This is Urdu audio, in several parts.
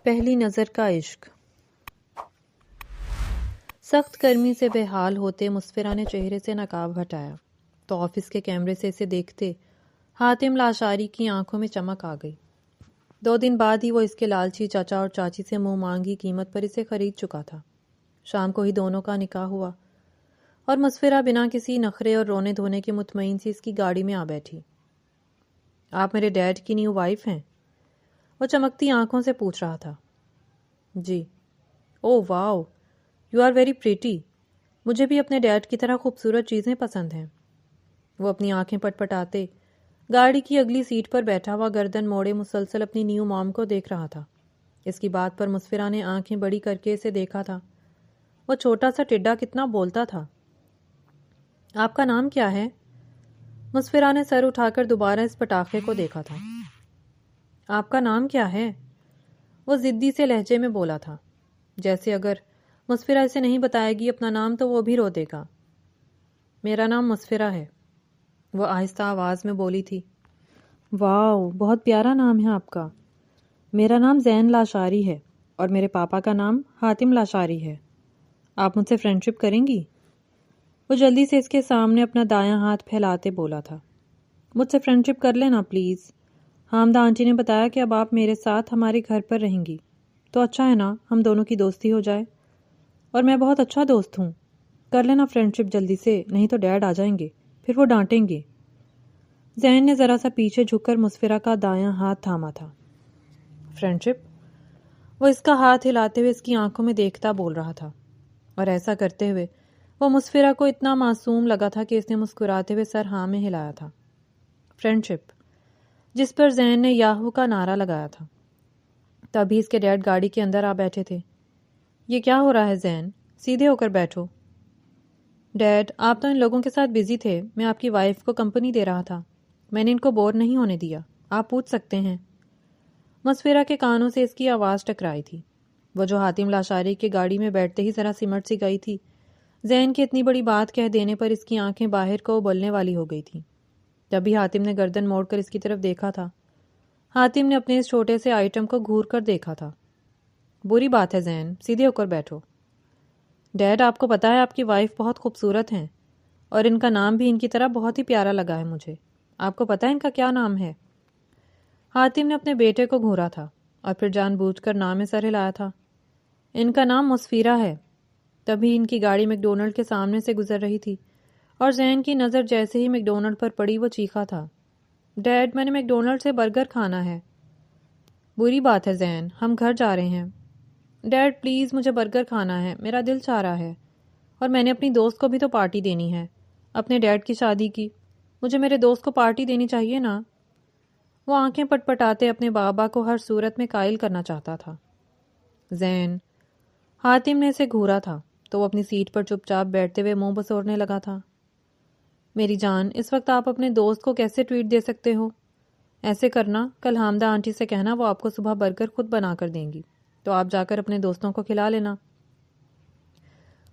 پہلی نظر کا عشق۔ سخت گرمی سے بے حال ہوتے مسفرہ نے چہرے سے نقاب ہٹایا تو آفس کے کیمرے سے اسے دیکھتے حاتم لاشاری کی آنکھوں میں چمک آ گئی۔ 2 دن بعد ہی وہ اس کے لالچی چچا اور چاچی سے منہ مانگی قیمت پر اسے خرید چکا تھا۔ شام کو ہی دونوں کا نکاح ہوا اور مسفرہ بنا کسی نخرے اور رونے دھونے کے مطمئن سی اس کی گاڑی میں آ بیٹھی۔ آپ میرے ڈیڈ کی نیو وائف ہیں؟ وہ چمکتی آنکھوں سے پوچھ رہا تھا۔ جی۔ او واو، یو آر ویری پریٹی۔ مجھے بھی اپنے ڈیڈ کی طرح خوبصورت چیزیں پسند ہیں۔ وہ اپنی آنکھیں پٹ پٹاتے گاڑی کی اگلی سیٹ پر بیٹھا ہوا گردن موڑے مسلسل اپنی نیو مام کو دیکھ رہا تھا۔ اس کی بات پر مسفرہ نے آنکھیں بڑی کر کے اسے دیکھا تھا۔ وہ چھوٹا سا ٹڈا کتنا بولتا تھا۔ آپ کا نام کیا ہے؟ مسفرہ نے سر اٹھا کر دوبارہ اس پٹاخے کو دیکھا تھا۔ آپ کا نام کیا ہے؟ وہ ضدی سے لہجے میں بولا تھا، جیسے اگر مسفرہ اسے نہیں بتائے گی اپنا نام تو وہ بھی رو دے گا۔ میرا نام مسفرہ ہے، وہ آہستہ آواز میں بولی تھی۔ واو، بہت پیارا نام ہے آپ کا۔ میرا نام زین لاشاری ہے اور میرے پاپا کا نام حاتم لاشاری ہے۔ آپ مجھ سے فرینڈ شپ کریں گی؟ وہ جلدی سے اس کے سامنے اپنا دایاں ہاتھ پھیلاتے بولا تھا۔ مجھ سے فرینڈ شپ کر لینا پلیز۔ حامدہ آنٹی نے بتایا کہ اب آپ میرے ساتھ ہمارے گھر پر رہیں گی تو اچھا ہے نا، ہم دونوں کی دوستی ہو جائے۔ اور میں بہت اچھا دوست ہوں، کر لینا فرینڈ شپ جلدی سے، نہیں تو ڈیڈ آ جائیں گے، پھر وہ ڈانٹیں گے۔ زین نے ذرا سا پیچھے جھک کر مسفرہ کا دایاں ہاتھ تھاما تھا۔ فرینڈ شپ؟ وہ اس کا ہاتھ ہلاتے ہوئے اس کی آنکھوں میں دیکھتا بول رہا تھا، اور ایسا کرتے ہوئے وہ مسفرہ کو اتنا معصوم لگا تھا کہ اس نے مسکراتے ہوئے سر ہاں میں ہلایا تھا۔ فرینڈ شپ، جس پر زین نے یاہو کا نعرہ لگایا تھا۔ تبھی اس کے ڈیڈ گاڑی کے اندر آ بیٹھے تھے۔ یہ کیا ہو رہا ہے زین؟ سیدھے ہو کر بیٹھو۔ ڈیڈ، آپ تو ان لوگوں کے ساتھ بزی تھے، میں آپ کی وائف کو کمپنی دے رہا تھا، میں نے ان کو بور نہیں ہونے دیا، آپ پوچھ سکتے ہیں۔ مسفرہ کے کانوں سے اس کی آواز ٹکرائی تھی۔ وہ جو حاتم لاشاری کے گاڑی میں بیٹھتے ہی ذرا سمٹ سی گئی تھی، زین کے اتنی بڑی بات کہہ دینے پر اس کی آنکھیں باہر کو ابلنے والی ہو گئی تھیں۔ تبھی حاتم نے گردن موڑ کر اس کی طرف دیکھا تھا۔ حاتم نے اپنے اس چھوٹے سے آئٹم کو گھور کر دیکھا تھا۔ بری بات ہے زین، سیدھے ہو کر بیٹھو۔ ڈیڈ، آپ کو پتا ہے آپ کی وائف بہت خوبصورت ہیں اور ان کا نام بھی ان کی طرح بہت ہی پیارا لگا ہے مجھے۔ آپ کو پتا ہے ان کا کیا نام ہے؟ حاتم نے اپنے بیٹے کو گھورا تھا اور پھر جان بوجھ کر نام میں سر ہلایا تھا۔ ان کا نام مسفرہ ہے۔ تبھی ان کی گاڑی میک ڈونلڈ کے سامنے سے گزر رہی تھی اور زین کی نظر جیسے ہی میک ڈونلڈ پر پڑی وہ چیخا تھا، ڈیڈ، میں نے میک ڈونلڈ سے برگر کھانا ہے۔ بری بات ہے زین، ہم گھر جا رہے ہیں۔ ڈیڈ پلیز، مجھے برگر کھانا ہے، میرا دل چاہ رہا ہے، اور میں نے اپنی دوست کو بھی تو پارٹی دینی ہے، اپنے ڈیڈ کی شادی کی، مجھے میرے دوست کو پارٹی دینی چاہیے نا۔ وہ آنکھیں پٹ پٹاتے اپنے بابا کو ہر صورت میں قائل کرنا چاہتا تھا۔ زین، حاتم نے اسے گھورا تھا تو وہ اپنی سیٹ پر چپ چاپ بیٹھتے ہوئے منہ بسورنے لگا تھا۔ میری جان، اس وقت آپ اپنے دوست کو کیسے ٹویٹ دے سکتے ہو؟ ایسے کرنا، کل حامدہ آنٹی سے کہنا وہ آپ کو صبح برگر خود بنا کر دیں گی، تو آپ جا کر اپنے دوستوں کو کھلا لینا۔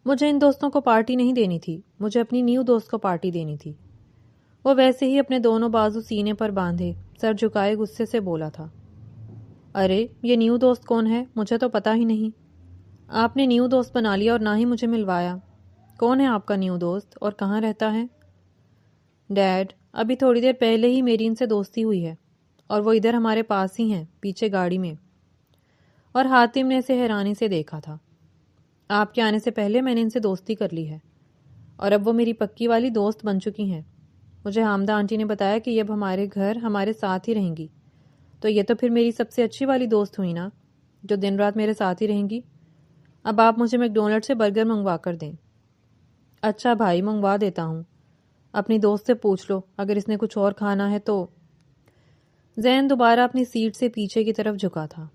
مجھے ان دوستوں کو پارٹی نہیں دینی تھی، مجھے اپنی نیو دوست کو پارٹی دینی تھی۔ وہ ویسے ہی اپنے دونوں بازو سینے پر باندھے سر جھکائے غصے سے بولا تھا۔ ارے، یہ نیو دوست کون ہے؟ مجھے تو پتا ہی نہیں۔ آپ نے نیو دوست بنا لیا اور نہ ہی مجھے ملوایا۔ کون ہے آپ کا نیو دوست اور کہاں رہتا ہے؟ ڈیڈ، ابھی تھوڑی دیر پہلے ہی میری ان سے دوستی ہوئی ہے اور وہ ادھر ہمارے پاس ہی ہیں، پیچھے گاڑی میں۔ اور حاتم نے اسے حیرانی سے دیکھا تھا۔ آپ کے آنے سے پہلے میں نے ان سے دوستی کر لی ہے اور اب وہ میری پکی والی دوست بن چکی ہیں۔ مجھے حامدہ آنٹی نے بتایا کہ یہ اب ہمارے گھر ہمارے ساتھ ہی رہیں گی، تو یہ تو پھر میری سب سے اچھی والی دوست ہوئی نا، جو دن رات میرے ساتھ ہی رہیں گی۔ اب آپ مجھے میک ڈونلڈ سے برگر منگوا کر دیں۔ اچھا بھائی، منگوا دیتا ہوں، اپنی دوست سے پوچھ لو، اگر اس نے کچھ اور کھانا ہے تو۔ زین دوبارہ اپنی سیٹ سے پیچھے کی طرف جھکا تھا۔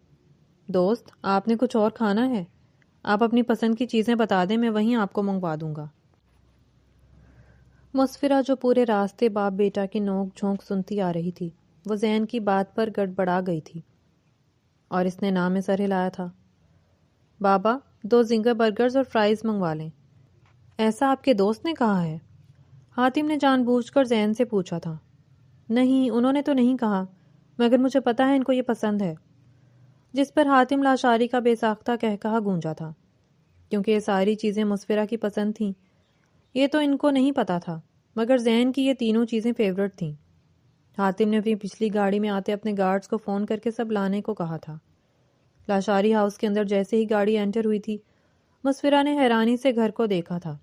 دوست، آپ نے کچھ اور کھانا ہے؟ آپ اپنی پسند کی چیزیں بتا دیں، میں وہیں آپ کو منگوا دوں گا۔ مسفرہ جو پورے راستے باپ بیٹا کی نوک جھونک سنتی آ رہی تھی، وہ زین کی بات پر گڑبڑا گئی تھی اور اس نے نام میں سر ہلایا تھا۔ بابا، 2 زنگر برگرز اور فرائز منگوا لیں۔ ایسا آپ کے دوست نے کہا ہے؟ حاتم نے جان بوجھ کر زین سے پوچھا تھا۔ نہیں، انہوں نے تو نہیں کہا، مگر مجھے پتا ہے ان کو یہ پسند ہے۔ جس پر حاتم لاشاری کا بے ساختہ کہا گونجا تھا، کیونکہ یہ ساری چیزیں مسفرہ کی پسند تھیں۔ یہ تو ان کو نہیں پتا تھا، مگر زین کی یہ تینوں چیزیں فیورٹ تھیں۔ حاتم نے اپنی پچھلی گاڑی میں آتے اپنے گارڈز کو فون کر کے سب لانے کو کہا تھا۔ لاشاری ہاؤس کے اندر جیسے ہی گاڑی انٹر ہوئی تھی، مسفرہ نے حیرانی سے گھر کو دیکھا تھا۔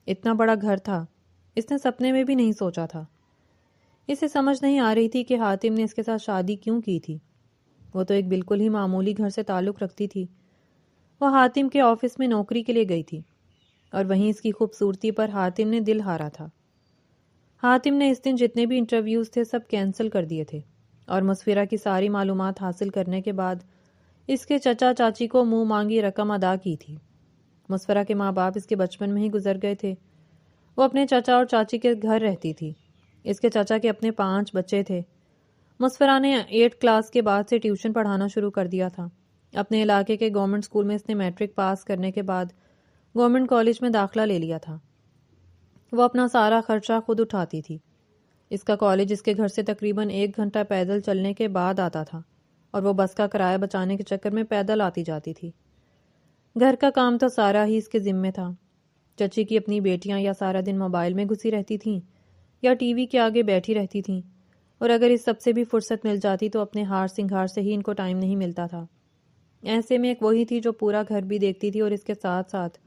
اتنا بڑا گھر تھا، اس نے سپنے میں بھی نہیں سوچا تھا۔ اسے سمجھ نہیں آ رہی تھی کہ حاتم نے اس کے ساتھ شادی کیوں کی تھی۔ وہ تو ایک بالکل ہی معمولی گھر سے تعلق رکھتی تھی۔ وہ حاتم کے آفس میں نوکری کے لیے گئی تھی، اور وہیں اس کی خوبصورتی پر حاتم نے دل ہارا تھا۔ حاتم نے اس دن جتنے بھی انٹرویوز تھے سب کینسل کر دیے تھے، اور مسفرہ کی ساری معلومات حاصل کرنے کے بعد اس کے چچا چاچی کو منہ مانگی رقم ادا کی تھی۔ مسفرہ کے ماں باپ اس کے بچپن میں ہی گزر گئے تھے۔ وہ اپنے چچا اور چاچی کے گھر رہتی تھی۔ اس کے چچا کے اپنے 5 بچے تھے۔ مسفرہ نے 8 کلاس کے بعد سے ٹیوشن پڑھانا شروع کر دیا تھا۔ اپنے علاقے کے گورنمنٹ اسکول میں اس نے میٹرک پاس کرنے کے بعد گورنمنٹ کالج میں داخلہ لے لیا تھا۔ وہ اپنا سارا خرچہ خود اٹھاتی تھی۔ اس کا کالج اس کے گھر سے تقریباً 1 گھنٹہ پیدل چلنے کے بعد آتا تھا، اور وہ بس کا کرایہ بچانے کے چکر میں پیدل آتی جاتی تھی۔ گھر کا کام تو سارا ہی اس کے ذمے تھا۔ چچی کی اپنی بیٹیاں یا سارا دن موبائل میں گھسی رہتی تھیں یا ٹی وی کے آگے بیٹھی رہتی تھیں، اور اگر اس سب سے بھی فرصت مل جاتی تو اپنے ہار سنگھار سے ہی ان کو ٹائم نہیں ملتا تھا۔ ایسے میں ایک وہی تھی جو پورا گھر بھی دیکھتی تھی، اور اس کے ساتھ ساتھ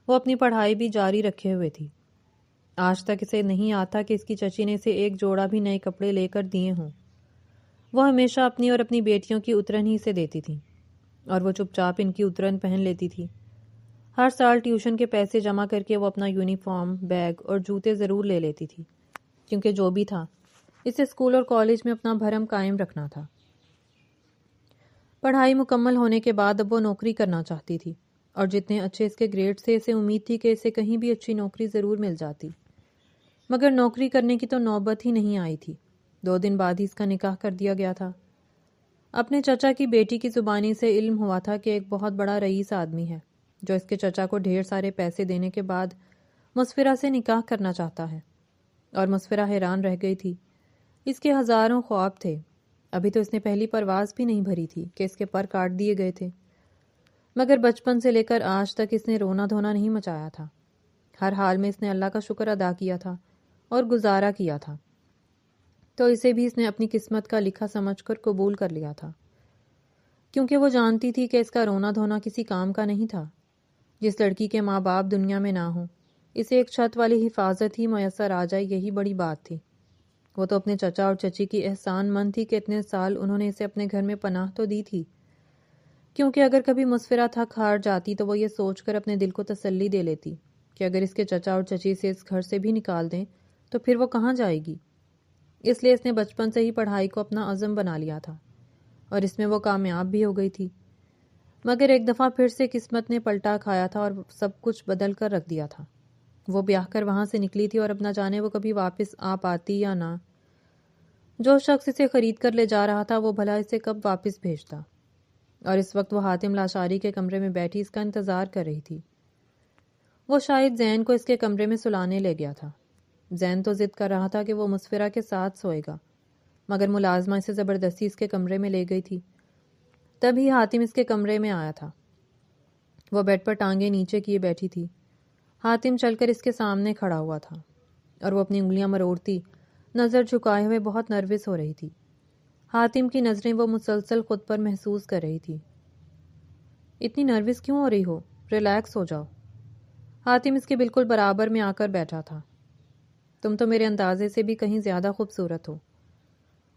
وہ اپنی پڑھائی بھی جاری رکھے ہوئے تھی۔ آج تک اسے نہیں آتا کہ اس کی چچی نے اسے ایک جوڑا بھی نئے کپڑے لے کر دیے ہوں۔ وہ ہمیشہ اپنی اور اپنی بیٹیوں کی اترن ہی سے دیتی تھی، اور وہ چپ چاپ ان کی اترن پہن لیتی تھی۔ ہر سال ٹیوشن کے پیسے جمع کر کے وہ اپنا یونیفارم، بیگ اور جوتے ضرور لے لیتی تھی، کیونکہ جو بھی تھا اسے اسکول اور کالج میں اپنا بھرم قائم رکھنا تھا۔ پڑھائی مکمل ہونے کے بعد اب وہ نوکری کرنا چاہتی تھی، اور جتنے اچھے اس کے گریڈ سے اسے امید تھی کہ اسے کہیں بھی اچھی نوکری ضرور مل جاتی، مگر نوکری کرنے کی تو نوبت ہی نہیں آئی تھی۔ 2 دن بعد ہی اس کا نکاح کر دیا گیا تھا۔ اپنے چچا کی بیٹی کی زبانی سے علم ہوا تھا کہ ایک بہت بڑا رئیس آدمی ہے جو اس کے چچا کو ڈھیر سارے پیسے دینے کے بعد مسفرہ سے نکاح کرنا چاہتا ہے، اور مسفرہ حیران رہ گئی تھی۔ اس کے ہزاروں خواب تھے۔ ابھی تو اس نے پہلی پرواز بھی نہیں بھری تھی کہ اس کے پر کاٹ دیے گئے تھے، مگر بچپن سے لے کر آج تک اس نے رونا دھونا نہیں مچایا تھا۔ ہر حال میں اس نے اللہ کا شکر ادا کیا تھا اور گزارا کیا تھا، تو اسے بھی اس نے اپنی قسمت کا لکھا سمجھ کر قبول کر لیا تھا، کیونکہ وہ جانتی تھی کہ اس کا رونا دھونا کسی کام کا نہیں تھا۔ جس لڑکی کے ماں باپ دنیا میں نہ ہوں، اسے ایک چھت والی حفاظت ہی میسر آ جائے، یہی بڑی بات تھی۔ وہ تو اپنے چچا اور چچی کی احسان مند تھی کہ اتنے سال انہوں نے اسے اپنے گھر میں پناہ تو دی تھی، کیونکہ اگر کبھی مسفرہ تھک ہار جاتی تو وہ یہ سوچ کر اپنے دل کو تسلی دے لیتی کہ اگر اس کے چچا اور چچی سے اس گھر سے بھی نکال دیں تو پھر وہ کہاں جائے گی۔ اس لیے اس نے بچپن سے ہی پڑھائی کو اپنا عزم بنا لیا تھا، اور اس میں وہ کامیاب بھی ہو گئی تھی۔ مگر ایک دفعہ پھر سے قسمت نے پلٹا کھایا تھا اور سب کچھ بدل کر رکھ دیا تھا۔ وہ بیاہ کر وہاں سے نکلی تھی، اور اب نہ جانے وہ کبھی واپس آ پاتی یا نہ۔ جو شخص اسے خرید کر لے جا رہا تھا وہ بھلا اسے کب واپس بھیجتا، اور اس وقت وہ حاتم لاشاری کے کمرے میں بیٹھی اس کا انتظار کر رہی تھی۔ وہ شاید زین کو اس کے کمرے میں سلانے لے گیا تھا۔ زین تو ضد کر رہا تھا کہ وہ مسفرہ کے ساتھ سوئے گا، مگر ملازمہ اسے زبردستی اس کے کمرے میں لے گئی تھی۔ تبھی حاتم اس کے کمرے میں آیا تھا۔ وہ بیڈ پر ٹانگیں نیچے کیے بیٹھی تھی۔ حاتم چل کر اس کے سامنے کھڑا ہوا تھا، اور وہ اپنی انگلیاں مروڑتی، نظر جھکائے ہوئے بہت نروس ہو رہی تھی۔ حاتم کی نظریں وہ مسلسل خود پر محسوس کر رہی تھی۔ اتنی نروس کیوں ہو رہی ہو؟ ریلیکس ہو جاؤ۔ حاتم اس کے بالکل برابر میں آ کر بیٹھا تھا۔ تم تو میرے اندازے سے بھی کہیں زیادہ خوبصورت ہو،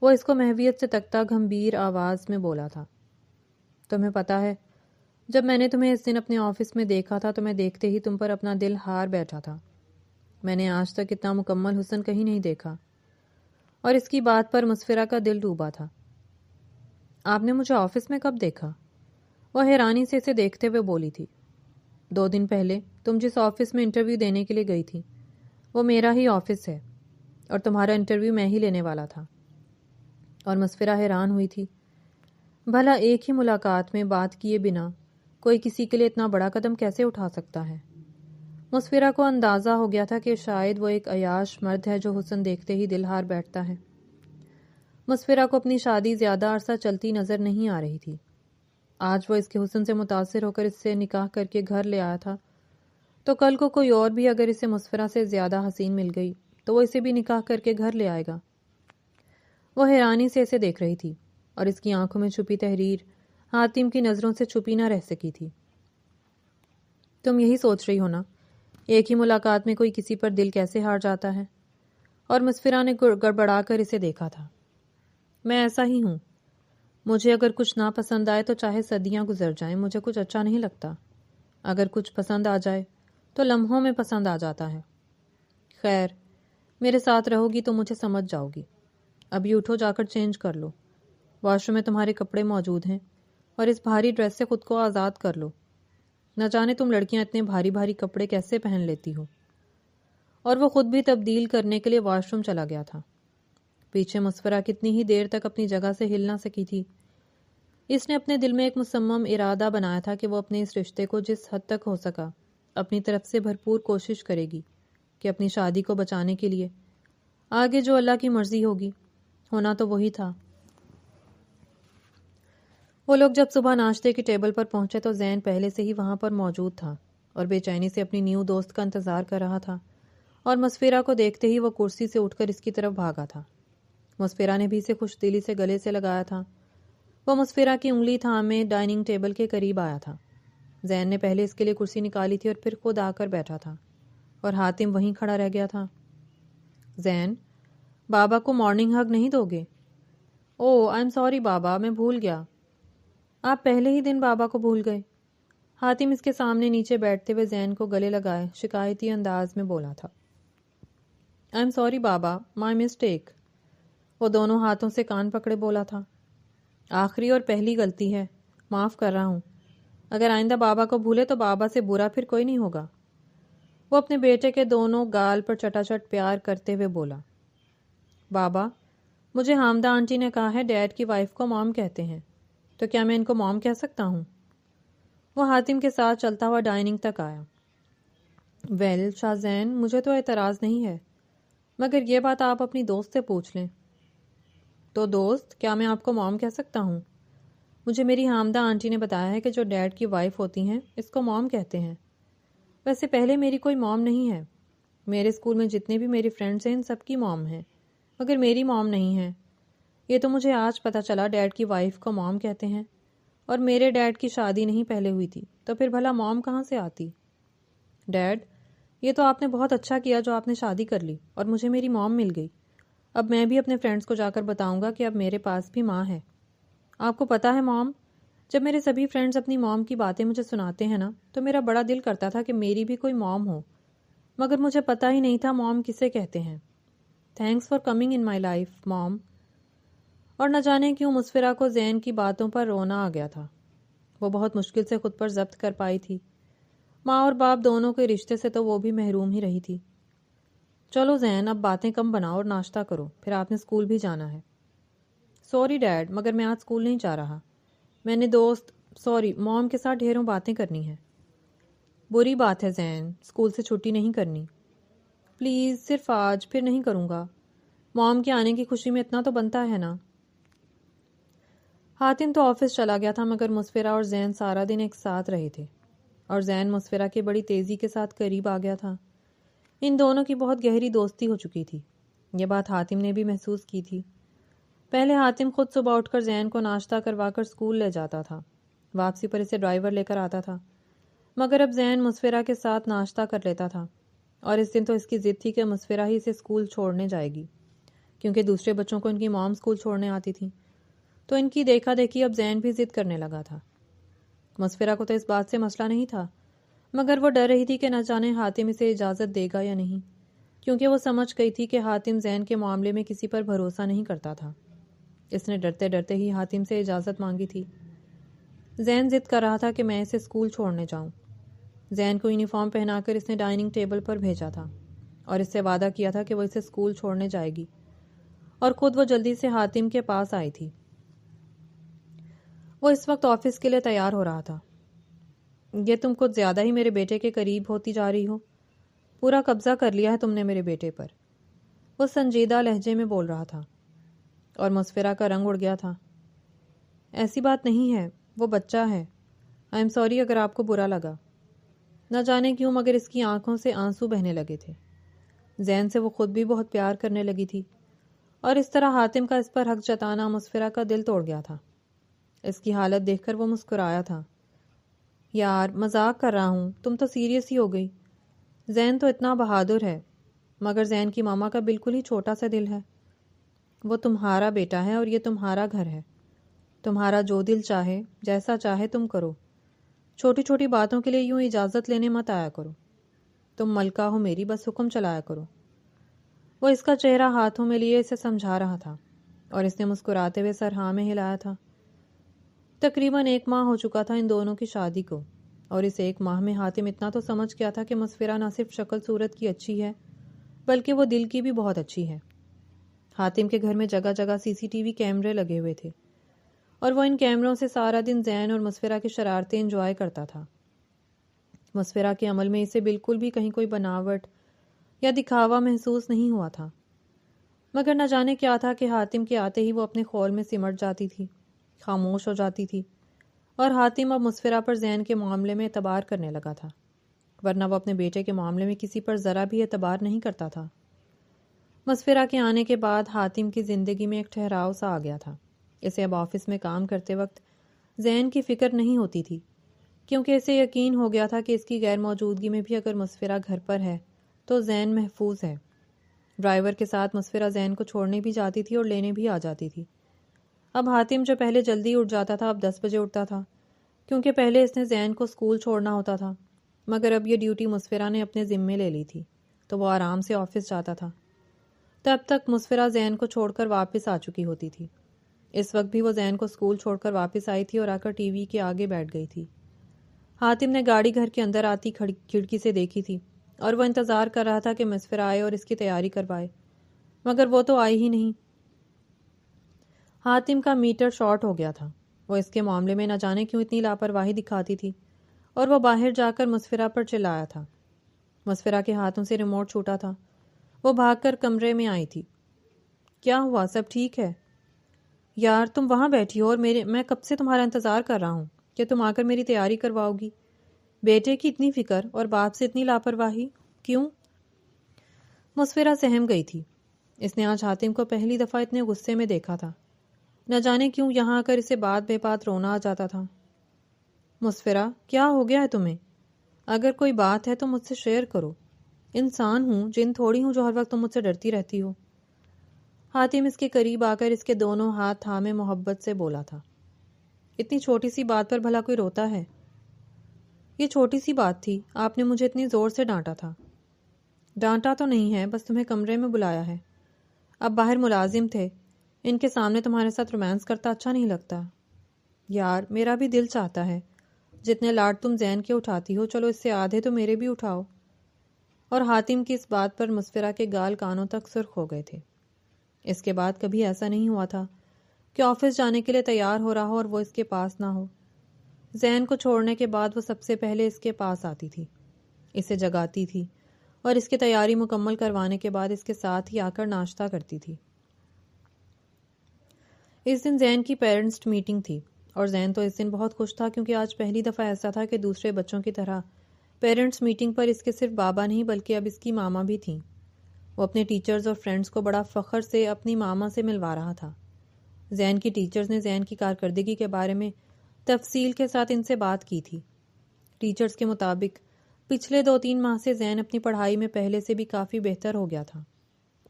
وہ اس کو محویت سے تکتا گھمبیر آواز میں بولا تھا۔ تمہیں پتا ہے، جب میں نے تمہیں اس دن اپنے آفس میں دیکھا تھا تو میں دیکھتے ہی تم پر اپنا دل ہار بیٹھا تھا۔ میں نے آج تک اتنا مکمل حسن کہیں نہیں دیکھا۔ اور اس کی بات پر مسفرہ کا دل ڈوبا تھا۔ آپ نے مجھے آفس میں کب دیکھا؟ وہ حیرانی سے اسے دیکھتے ہوئے بولی تھی۔ 2 دن پہلے تم جس آفس میں انٹرویو دینے کے لیے گئی تھی وہ میرا ہی آفس ہے، اور تمہارا انٹرویو میں ہی لینے والا تھا۔ اور مسفرہ حیران ہوئی تھی، بھلا ایک ہی ملاقات میں بات کیے بنا کوئی کسی کے لیے اتنا بڑا قدم کیسے اٹھا سکتا ہے؟ مسفرہ کو اندازہ ہو گیا تھا کہ شاید وہ ایک عیاش مرد ہے جو حسن دیکھتے ہی دل ہار بیٹھتا ہے۔ مسفرہ کو اپنی شادی زیادہ عرصہ چلتی نظر نہیں آ رہی تھی۔ آج وہ اس کے حسن سے متاثر ہو کر اس سے نکاح کر کے گھر لے آیا تھا، تو کل کو کوئی اور بھی اگر اسے مسفرہ سے زیادہ حسین مل گئی تو وہ اسے بھی نکاح کر کے گھر لے آئے گا۔ وہ حیرانی سے اسے دیکھ رہی تھی اور اس کی آنکھوں میں چھپی تحریر حاتم کی نظروں سے چھپی نہ رہ سکی تھی۔ تم یہی سوچ رہی ہو نا، ایک ہی ملاقات میں کوئی کسی پر دل کیسے ہار جاتا ہے؟ اور مسفرہ نے گڑبڑا کر اسے دیکھا تھا۔ میں ایسا ہی ہوں، مجھے اگر کچھ نہ پسند آئے تو چاہے صدیاں گزر جائیں مجھے کچھ اچھا نہیں لگتا، اگر کچھ پسند آ جائے تو لمحوں میں پسند آ جاتا ہے۔ خیر، میرے ساتھ رہو گی تو مجھے سمجھ جاؤ گی۔ ابھی اٹھو، جا کر چینج کر لو، واش روم میں تمہارے کپڑے موجود ہیں، اور اس بھاری ڈریس سے خود کو آزاد کر لو۔ نہ جانے تم لڑکیاں اتنے بھاری بھاری کپڑے کیسے پہن لیتی ہو۔ اور وہ خود بھی تبدیل کرنے کے لیے واش روم چلا گیا تھا۔ پیچھے مسفرہ کتنی ہی دیر تک اپنی جگہ سے ہل نہ سکی تھی۔ اس نے اپنے دل میں ایک مصمم ارادہ بنایا تھا کہ وہ اپنے اس رشتے کو جس حد تک ہو سکا اپنی طرف سے بھرپور کوشش کرے گی کہ اپنی شادی کو بچانے کے لیے آگے جو اللہ کی مرضی ہوگی ہونا تو وہی تھا۔ وہ لوگ جب صبح ناشتے کی ٹیبل پر پہنچے تو زین پہلے سے ہی وہاں پر موجود تھا اور بے چینی سے اپنی نیو دوست کا انتظار کر رہا تھا، اور مسفرہ کو دیکھتے ہی وہ کرسی سے اٹھ کر اس کی طرف بھاگا تھا۔ مسفرہ نے بھی اسے خوش دلی سے گلے سے لگایا تھا۔ وہ مسفرہ کی انگلی تھامے ڈائننگ ٹیبل کے قریب آیا تھا۔ زین نے پہلے اس کے لیے کرسی نکالی تھی اور پھر خود آ کر بیٹھا تھا، اور حاتم وہیں کھڑا رہ گیا تھا۔ زین، بابا کو مارننگ ہگ نہیں دو گے؟ او آئی ایم سوری بابا، میں بھول گیا۔ آپ پہلے ہی دن بابا کو بھول گئے۔ حاتم اس کے سامنے نیچے بیٹھتے ہوئے زین کو گلے لگائے شکایتی انداز میں بولا تھا۔ آئی ایم سوری بابا، مائی مسٹیک۔ وہ دونوں ہاتھوں سے کان پکڑے بولا تھا۔ آخری اور پہلی غلطی ہے، معاف کر رہا ہوں۔ اگر آئندہ بابا کو بھولے تو بابا سے برا پھر کوئی نہیں ہوگا۔ وہ اپنے بیٹے کے دونوں گال پر چٹا چٹ پیار کرتے ہوئے بولا۔ بابا، مجھے حامدہ آنٹی نے کہا ہے ڈیڈ کی وائف کو موم کہتے ہیں، تو کیا میں ان کو موم کہہ سکتا ہوں؟ وہ حاتم کے ساتھ چلتا ہوا ڈائننگ تک آیا۔ ویل شاہ زین، مجھے تو اعتراض نہیں ہے، مگر یہ بات آپ اپنی دوست سے پوچھ لیں۔ تو دوست، کیا میں آپ کو موم کہہ سکتا ہوں؟ مجھے میری حامدہ آنٹی نے بتایا ہے کہ جو ڈیڈ کی وائف ہوتی ہیں اس کو موم کہتے ہیں۔ ویسے پہلے میری کوئی موم نہیں ہے، میرے اسکول میں جتنے بھی میری فرینڈز ہیں ان سب کی موم ہیں، مگر میری موم نہیں ہے۔ یہ تو مجھے آج پتہ چلا ڈیڈ کی وائف کو موم کہتے ہیں، اور میرے ڈیڈ کی شادی نہیں پہلے ہوئی تھی، تو پھر بھلا موم کہاں سے آتی؟ ڈیڈ، یہ تو آپ نے بہت اچھا کیا جو آپ نے شادی کر لی اور مجھے میری موم مل گئی۔ اب میں بھی اپنے فرینڈز کو جا کر بتاؤں گا کہ اب میرے پاس بھی ماں ہے۔ آپ کو پتہ ہے موم، جب میرے سبھی فرینڈز اپنی موم کی باتیں مجھے سناتے ہیں نا تو میرا بڑا دل کرتا تھا کہ میری بھی کوئی موم ہو، مگر مجھے پتہ ہی نہیں تھا موم کسے کہتے ہیں۔ Thanks for coming in my life mom. اور نہ جانے کیوں مسفرہ کو زین کی باتوں پر رونا آ گیا تھا۔ وہ بہت مشکل سے خود پر ضبط کر پائی تھی۔ ماں اور باپ دونوں کے رشتے سے تو وہ بھی محروم ہی رہی تھی۔ چلو زین، اب باتیں کم بناؤ اور ناشتہ کرو، پھر آپ نے اسکول بھی جانا ہے۔ سوری ڈیڈ، مگر میں آج اسکول نہیں جا رہا، میں نے موم کے ساتھ ڈھیروں باتیں کرنی ہیں۔ بری بات ہے زین، اسکول سے چھٹی نہیں کرنی۔ پلیز صرف آج، پھر نہیں کروں گا۔ موم کے آنے کی خوشی میں اتنا تو بنتا ہے نا۔ حاتم تو آفس چلا گیا تھا، مگر مسفرہ اور زین سارا دن ایک ساتھ رہے تھے، اور زین مسفرہ کے بڑی تیزی کے ساتھ قریب آ گیا تھا۔ ان دونوں کی بہت گہری دوستی ہو چکی تھی، یہ بات حاتم نے بھی محسوس کی تھی۔ پہلے حاتم خود صبح اٹھ کر زین کو ناشتہ کروا کر اسکول لے جاتا تھا، واپسی پر اسے ڈرائیور لے کر آتا تھا، مگر اب زین مسفرہ کے ساتھ ناشتہ کر لیتا تھا، اور اس دن تو اس کی ضد تھی کہ مسفرہ ہی اسے اسکول چھوڑنے جائے گی، کیونکہ دوسرے بچوں کو ان کی موم اسکول چھوڑنے آتی تھی، تو ان کی دیکھا دیکھی اب زین بھی ضد کرنے لگا تھا۔ مسفرہ کو تو اس بات سے مسئلہ نہیں تھا، مگر وہ ڈر رہی تھی کہ نہ جانے حاتم اسے اجازت دے گا یا نہیں، کیونکہ وہ سمجھ گئی تھی کہ حاتم زین کے معاملے میں کسی پر بھروسہ نہیں کرتا تھا۔ اس نے ڈرتے ڈرتے ہی حاتم سے اجازت مانگی تھی۔ زین ضد کر رہا تھا کہ میں اسے اسکول چھوڑنے جاؤں۔ زین کو یونیفارم پہنا کر اس نے ڈائننگ ٹیبل پر بھیجا تھا، اور اس سے وعدہ کیا تھا کہ وہ اسے اسکول چھوڑنے جائے گی، اور خود وہ جلدی سے حاتم کے پاس آئی تھی۔ وہ اس وقت آفس کے لیے تیار ہو رہا تھا۔ یہ تم کچھ زیادہ ہی میرے بیٹے کے قریب ہوتی جا رہی ہو، پورا قبضہ کر لیا ہے تم نے میرے بیٹے پر، وہ سنجیدہ لہجے میں بول رہا تھا، اور مسفرہ کا رنگ اڑ گیا تھا۔ ایسی بات نہیں ہے، وہ بچہ ہے. آئی ایم سوری اگر آپ کو برا لگا. نہ جانے کیوں مگر اس کی آنکھوں سے آنسو بہنے لگے تھے. زین سے وہ خود بھی بہت پیار کرنے لگی تھی اور اس طرح حاتم کا اس پر حق جتانا مسفرہ کا دل توڑ گیا تھا. اس کی حالت دیکھ کر وہ مسکرایا تھا. یار مذاق کر رہا ہوں، تم تو سیریس ہی ہو گئی. زین تو اتنا بہادر ہے، مگر زین کی ماما کا بالکل ہی چھوٹا سا دل ہے. وہ تمہارا بیٹا ہے اور یہ تمہارا گھر ہے. تمہارا جو دل چاہے جیسا چاہے تم کرو. چھوٹی چھوٹی باتوں کے لیے یوں اجازت لینے مت آیا کرو. تم ملکہ ہو میری، بس حکم چلایا کرو. وہ اس کا چہرہ ہاتھوں میں لیے اسے سمجھا رہا تھا اور اس نے مسکراتے ہوئے سر ہاں میں ہلایا تھا. تقریباً 1 ماہ ہو چکا تھا ان دونوں کی شادی کو، اور اس 1 ماہ میں حاتم اتنا تو سمجھ گیا تھا کہ مسفرہ نہ صرف شکل صورت کی اچھی ہے بلکہ وہ دل کی بھی بہت اچھی ہے. حاتم کے گھر میں جگہ جگہ CCTV کیمرے لگے ہوئے تھے اور وہ ان کیمروں سے سارا دن زین اور مسفرہ کی شرارتیں انجوائے کرتا تھا. مسفرہ کے عمل میں اسے بالکل بھی کہیں کوئی بناوٹ یا دکھاوا محسوس نہیں ہوا تھا، مگر نہ جانے کیا تھا کہ حاتم کے آتے ہی وہ اپنے خول میں سمٹ جاتی تھی، خاموش ہو جاتی تھی، اور حاتم اب مسفرہ پر زین کے معاملے میں اعتبار کرنے لگا تھا، ورنہ وہ اپنے بیٹے کے معاملے میں کسی پر ذرا بھی اعتبار نہیں کرتا تھا. مسفرہ کے آنے کے بعد حاتم کی زندگی میں ایک ٹھہراؤ سا آ گیا تھا. اسے اب آفس میں کام کرتے وقت زین کی فکر نہیں ہوتی تھی، کیونکہ اسے یقین ہو گیا تھا کہ اس کی غیر موجودگی میں بھی اگر مسفرہ گھر پر ہے تو زین محفوظ ہے. ڈرائیور کے ساتھ مسفرہ زین کو چھوڑنے بھی جاتی تھی اور لینے بھی آ جاتی تھی. اب حاتم جو پہلے جلدی اٹھ جاتا تھا اب 10 بجے اٹھتا تھا، کیونکہ پہلے اس نے زین کو اسکول چھوڑنا ہوتا تھا، مگر اب یہ ڈیوٹی مسفرہ نے اپنے ذمے لے لی تھی تو وہ آرام سے آفس جاتا تھا. تب تک مسفرہ زین کو چھوڑ کر واپس آ چکی ہوتی تھی. اس وقت بھی وہ زین کو اسکول چھوڑ کر واپس آئی تھی اور آ کر ٹی وی کے آگے بیٹھ گئی تھی. حاتم نے گاڑی گھر کے اندر آتی کھڑکی سے دیکھی تھی اور وہ انتظار کر رہا تھا کہ مسفرہ آئے اور اس کی تیاری کروائے، مگر وہ تو آئی ہی نہیں. حاتم کا میٹر شارٹ ہو گیا تھا. وہ اس کے معاملے میں نہ جانے کیوں اتنی لاپرواہی دکھاتی تھی اور وہ باہر جا کر مسفرہ پر چلایا تھا. مسفرہ کے ہاتھوں سے ریموٹ چھوٹا تھا. وہ بھاگ کر کمرے میں آئی تھی. کیا ہوا، سب ٹھیک ہے؟ یار تم وہاں بیٹھی ہو اور میں کب سے تمہارا انتظار کر رہا ہوں کہ تم آ کر میری تیاری کرواؤ گی. بیٹے کی اتنی فکر اور باپ سے اتنی لاپرواہی کیوں؟ مسفرہ سہم گئی تھی. اس نے آج حاتم کو پہلی دفعہ اتنے غصے میں دیکھا تھا. نہ جانے کیوں یہاں آ کر اسے بات بے بات رونا آ جاتا تھا. مسفرہ کیا ہو گیا ہے تمہیں؟ اگر کوئی بات ہے تو مجھ سے شیئر کرو. انسان ہوں، جن تھوڑی ہوں جو ہر وقت تم مجھ سے ڈرتی رہتی ہو. حاتم اس کے قریب آ کر اس کے دونوں ہاتھ تھامے محبت سے بولا تھا. اتنی چھوٹی سی بات پر بھلا کوئی روتا ہے؟ یہ چھوٹی سی بات تھی، آپ نے مجھے اتنی زور سے ڈانٹا تھا. ڈانٹا تو نہیں ہے، بس تمہیں کمرے میں بلایا ہے. اب باہر ملازم تھے، ان کے سامنے تمہارے ساتھ رومانس کرتا اچھا نہیں لگتا. یار میرا بھی دل چاہتا ہے، جتنے لاڈ تم زین کے اٹھاتی ہو چلو اس سے آدھے تو میرے بھی اٹھاؤ. اور حاتم کی اس بات پر مسفرہ کے گال کانوں تک سرخ ہو گئے تھے. اس کے بعد کبھی ایسا نہیں ہوا تھا کہ آفس جانے کے لیے تیار ہو رہا ہو اور وہ اس کے پاس نہ ہو. زین کو چھوڑنے کے بعد وہ سب سے پہلے اس کے پاس آتی تھی، اسے جگاتی تھی اور اس کی تیاری مکمل کروانے کے بعد اس کے ساتھ ہی آ کر ناشتہ کرتی تھی. اس دن زین کی پیرنٹس میٹنگ تھی اور زین تو اس دن بہت خوش تھا کیونکہ آج پہلی دفعہ ایسا تھا کہ دوسرے بچوں کی طرح پیرنٹس میٹنگ پر اس کے صرف بابا نہیں بلکہ اب اس کی ماما بھی تھیں. وہ اپنے ٹیچرز اور فرینڈز کو بڑا فخر سے اپنی ماما سے ملوا رہا تھا. زین کی ٹیچرز نے زین کی کارکردگی کے بارے میں تفصیل کے ساتھ ان سے بات کی تھی. ٹیچرز کے مطابق پچھلے 2-3 ماہ سے زین اپنی پڑھائی میں پہلے سے بھی کافی بہتر ہو گیا تھا.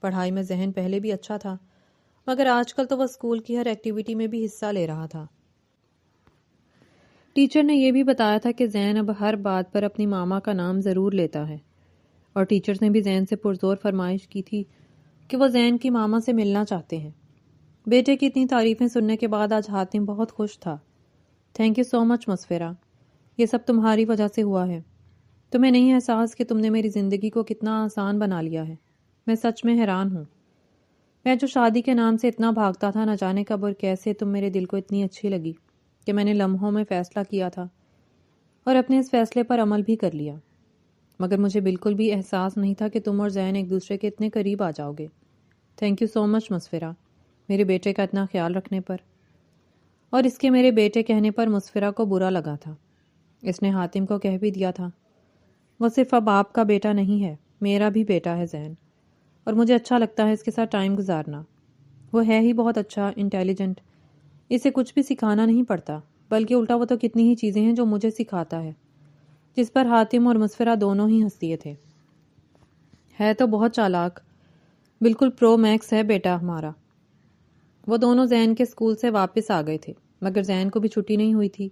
پڑھائی میں ذہن پہلے بھی اچھا تھا، مگر آج کل تو وہ اسکول کی ہر ایکٹیویٹی میں بھی حصہ لے رہا تھا. ٹیچر نے یہ بھی بتایا تھا کہ زین اب ہر بات پر اپنی ماما کا نام ضرور لیتا ہے، اور ٹیچرز نے بھی زین سے پرزور فرمائش کی تھی کہ وہ زین کی ماما سے ملنا چاہتے ہیں. بیٹے کی اتنی تعریفیں سننے کے بعد آج حاتم بہت خوش تھا. تھینک یو سو مچ مسفرہ، یہ سب تمہاری وجہ سے ہوا ہے. تمہیں نہیں احساس کہ تم نے میری زندگی کو کتنا آسان بنا لیا ہے. میں سچ میں حیران ہوں. میں جو شادی کے نام سے اتنا بھاگتا تھا، نہ جانے کب اور کیسے تم میرے دل کو اتنی اچھی لگی کہ میں نے لمحوں میں فیصلہ کیا تھا اور اپنے اس فیصلے پر عمل بھی کر لیا. مگر مجھے بالکل بھی احساس نہیں تھا کہ تم اور زین ایک دوسرے کے اتنے قریب آ جاؤ گے. تھینک یو سو مچ مسفرہ، میرے بیٹے کا اتنا خیال رکھنے پر. اور اس کے میرے بیٹے کہنے پر مسفرہ کو برا لگا تھا۔ اس نے حاتم کو کہہ بھی دیا تھا، وہ صرف اب آپ کا بیٹا نہیں ہے، میرا بھی بیٹا ہے زین، اور مجھے اچھا لگتا ہے اس کے ساتھ ٹائم گزارنا۔ وہ ہے ہی بہت اچھا، انٹیلیجنٹ، اسے کچھ بھی سکھانا نہیں پڑتا، بلکہ الٹا وہ تو کتنی ہی چیزیں ہیں جو مجھے سکھاتا ہے، جس پر حاتم اور مسفرہ دونوں ہی ہنس دیے تھے۔ ہے تو بہت چالاک، بالکل پرو میکس ہے بیٹا ہمارا۔ وہ دونوں زین کے اسکول سے واپس آ گئے تھے، مگر زین کو بھی چھٹی نہیں ہوئی تھی۔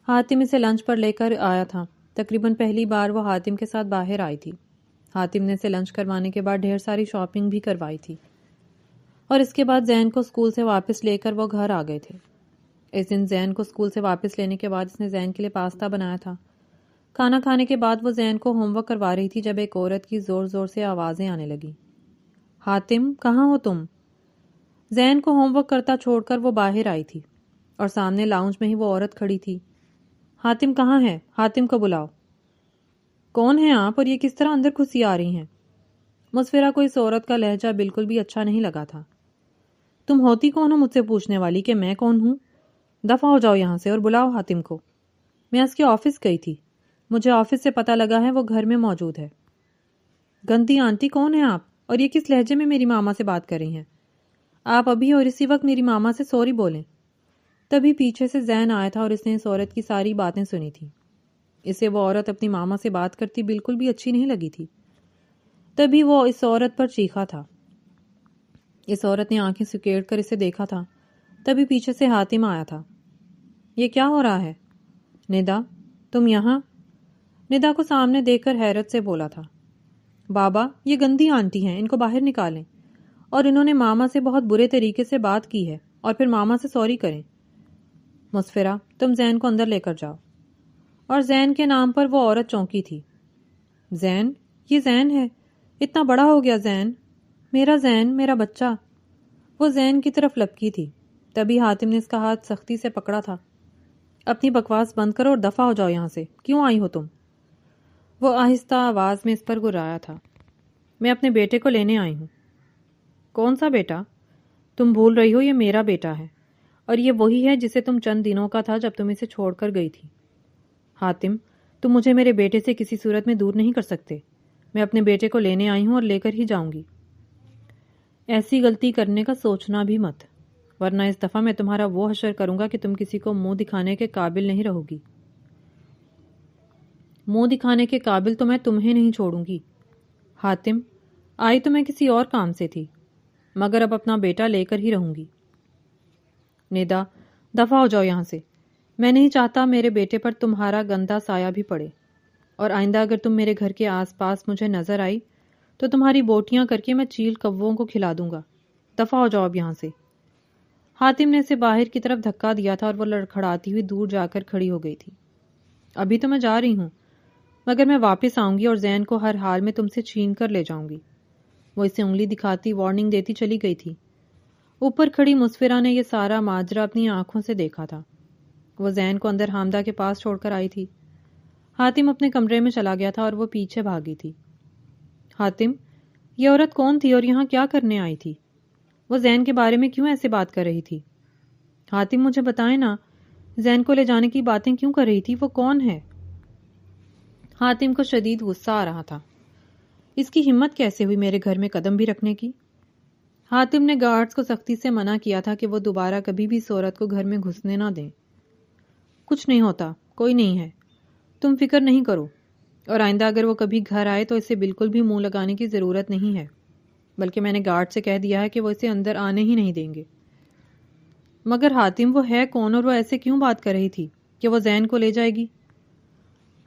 حاتم اسے لنچ پر لے کر آیا تھا۔ تقریباً پہلی بار وہ حاتم کے ساتھ باہر آئی تھی۔ حاتم نے اسے لنچ کروانے کے بعد ڈھیر ساری شاپنگ بھی کروائی تھی، اور اس کے بعد زین کو اسکول سے واپس لے کر وہ گھر آ گئے تھے۔ اس دن زین کو اسکول سے واپس لینے کے بعد اس نے زین کے لیے پاستا بنایا تھا۔ کھانا کھانے کے بعد وہ زین کو ہوم ورک کروا رہی تھی جب ایک عورت کی زور زور سے آوازیں آنے لگیں۔ حاتم، کہاں ہو تم؟ زین کو ہوم ورک کرتا چھوڑ کر وہ باہر آئی تھی، اور سامنے لاؤنج میں ہی وہ عورت کھڑی تھی۔ حاتم کہاں ہے؟ حاتم کو بلاؤ۔ کون ہیں آپ اور یہ کس طرح اندر گھسی آ رہی ہیں؟ مسفرہ کو اس عورت کا لہجہ بالکل بھی اچھا نہیں لگا تھا۔ تم ہوتی کون ہو مجھ سے پوچھنے والی کہ میں کون ہوں؟ دفع ہو جاؤ یہاں سے اور بلاؤ حاتم کو۔ میں اس کے آفس گئی تھی، مجھے آفس سے پتہ لگا ہے وہ گھر میں موجود ہے۔ گندی آنٹی، کون ہیں آپ اور یہ کس لہجے میں میری ماما سے بات کر رہی ہیں؟ آپ ابھی اور اسی وقت میری ماما سے سوری بولیں۔ تبھی پیچھے سے زین آیا تھا اور اس نے اس عورت کی ساری باتیں سنی تھیں۔ اسے وہ عورت اپنی ماما سے بات کرتی بالکل بھی اچھی نہیں لگی تھی۔ تبھی وہ اس عورت پر چیخا تھا۔ اس عورت نے آنکھیں سکیڑ کر اسے دیکھا تھا۔ تبھی پیچھے سے حاتم آیا تھا۔ یہ کیا ہو رہا ہے؟ ندا، تم یہاں؟ ندا کو سامنے دیکھ کر حیرت سے بولا تھا، بابا، یہ گندی آنٹی ہیں، ان کو باہر نکالیں، اور انہوں نے ماما سے بہت برے طریقے سے بات کی ہے، اور پھر ماما سے سوری کریں۔ مسفرہ، تم زین کو اندر لے کر جاؤ۔ اور زین کے نام پر وہ عورت چونکی تھی۔ زین؟ یہ زین ہے؟ اتنا بڑا ہو گیا زین؟ میرا زین، میرا بچہ۔ وہ زین کی طرف لپکی تھی۔ تبھی حاتم نے اس کا ہاتھ سختی سے پکڑا تھا۔ اپنی بکواس بند کرو اور دفع ہو جاؤ یہاں سے، کیوں آئی ہو تم؟ وہ آہستہ آواز میں اس پر گرایا تھا، میں اپنے بیٹے کو لینے آئی ہوں۔ کون سا بیٹا؟ تم بھول رہی ہو، یہ میرا بیٹا ہے، اور یہ وہی ہے جسے تم چند دنوں کا تھا جب تم اسے چھوڑ کر گئی تھی۔ حاتم، تم مجھے میرے بیٹے سے کسی صورت میں دور نہیں کر سکتے۔ میں اپنے بیٹے کو لینے آئی ہوں اور لے کر ہی جاؤں گی۔ ایسی غلطی کرنے کا سوچنا بھی مت، ورنہ اس دفعہ میں تمہارا وہ حشر کروں گا کہ تم کسی کو منہ دکھانے کے قابل نہیں رہو گی۔ منہ دکھانے کے قابل تو میں تمہیں نہیں چھوڑوں گی۔ حاتم، آئی تو میں کسی اور کام سے تھی، مگر اب اپنا بیٹا لے کر ہی رہوں گی۔ ندا، دفع ہو جاؤ یہاں سے، میں نہیں چاہتا میرے بیٹے پر تمہارا گندا سایہ بھی پڑے، اور آئندہ اگر تم میرے گھر کے آس پاس مجھے نظر آئی تو تمہاری بوٹیاں کر کے میں چیل کووں کو کھلا دوں گا۔ دفع ہو جاؤ اب یہاں سے۔ حاتم نے اسے باہر کی طرف دھکا دیا تھا اور وہ لڑکھڑاتی ہوئی دور جا کر کھڑی ہو گئی تھی۔ ابھی تو میں جا رہی ہوں، مگر میں واپس آؤں گی اور زین کو ہر حال میں تم سے چھین کر لے جاؤں گی۔ وہ اسے انگلی دکھاتی وارننگ دیتی چلی گئی تھی۔ اوپر کھڑی مسفرہ نے یہ سارا ماجرا اپنی آنکھوں سے دیکھا تھا۔ وہ زین کو اندر حامدہ کے پاس چھوڑ کر آئی تھی۔ حاتم اپنے کمرے میں چلا گیا تھا اور وہ پیچھے بھاگی تھی۔ حاتم، یہ عورت کون تھی اور یہاں کیا کرنے آئی تھی؟ وہ زین کے بارے میں کیوں ایسے بات کر رہی تھی؟ حاتم، مجھے بتائیں نا، زین کو لے جانے کی باتیں کیوں کر رہی تھی؟ وہ کون ہے؟ حاتم کو شدید غصہ آ رہا تھا۔ اس کی ہمت کیسے ہوئی میرے گھر میں قدم بھی رکھنے کی؟ حاتم نے گارڈز کو سختی سے منع کیا تھا کہ وہ دوبارہ کبھی بھی اس عورت کو گھر میں گھسنے نہ دیں۔ کچھ نہیں ہوتا، کوئی نہیں ہے، تم فکر نہیں کرو، اور آئندہ اگر وہ کبھی گھر آئے تو اسے بالکل بھی منہ لگانے کی ضرورت نہیں ہے، بلکہ میں نے گارڈ سے کہہ دیا ہے کہ وہ اسے اندر آنے ہی نہیں دیں گے۔ مگر حاتم، وہ ہے کون اور وہ ایسے کیوں بات کر رہی تھی کہ وہ زین کو لے جائے گی؟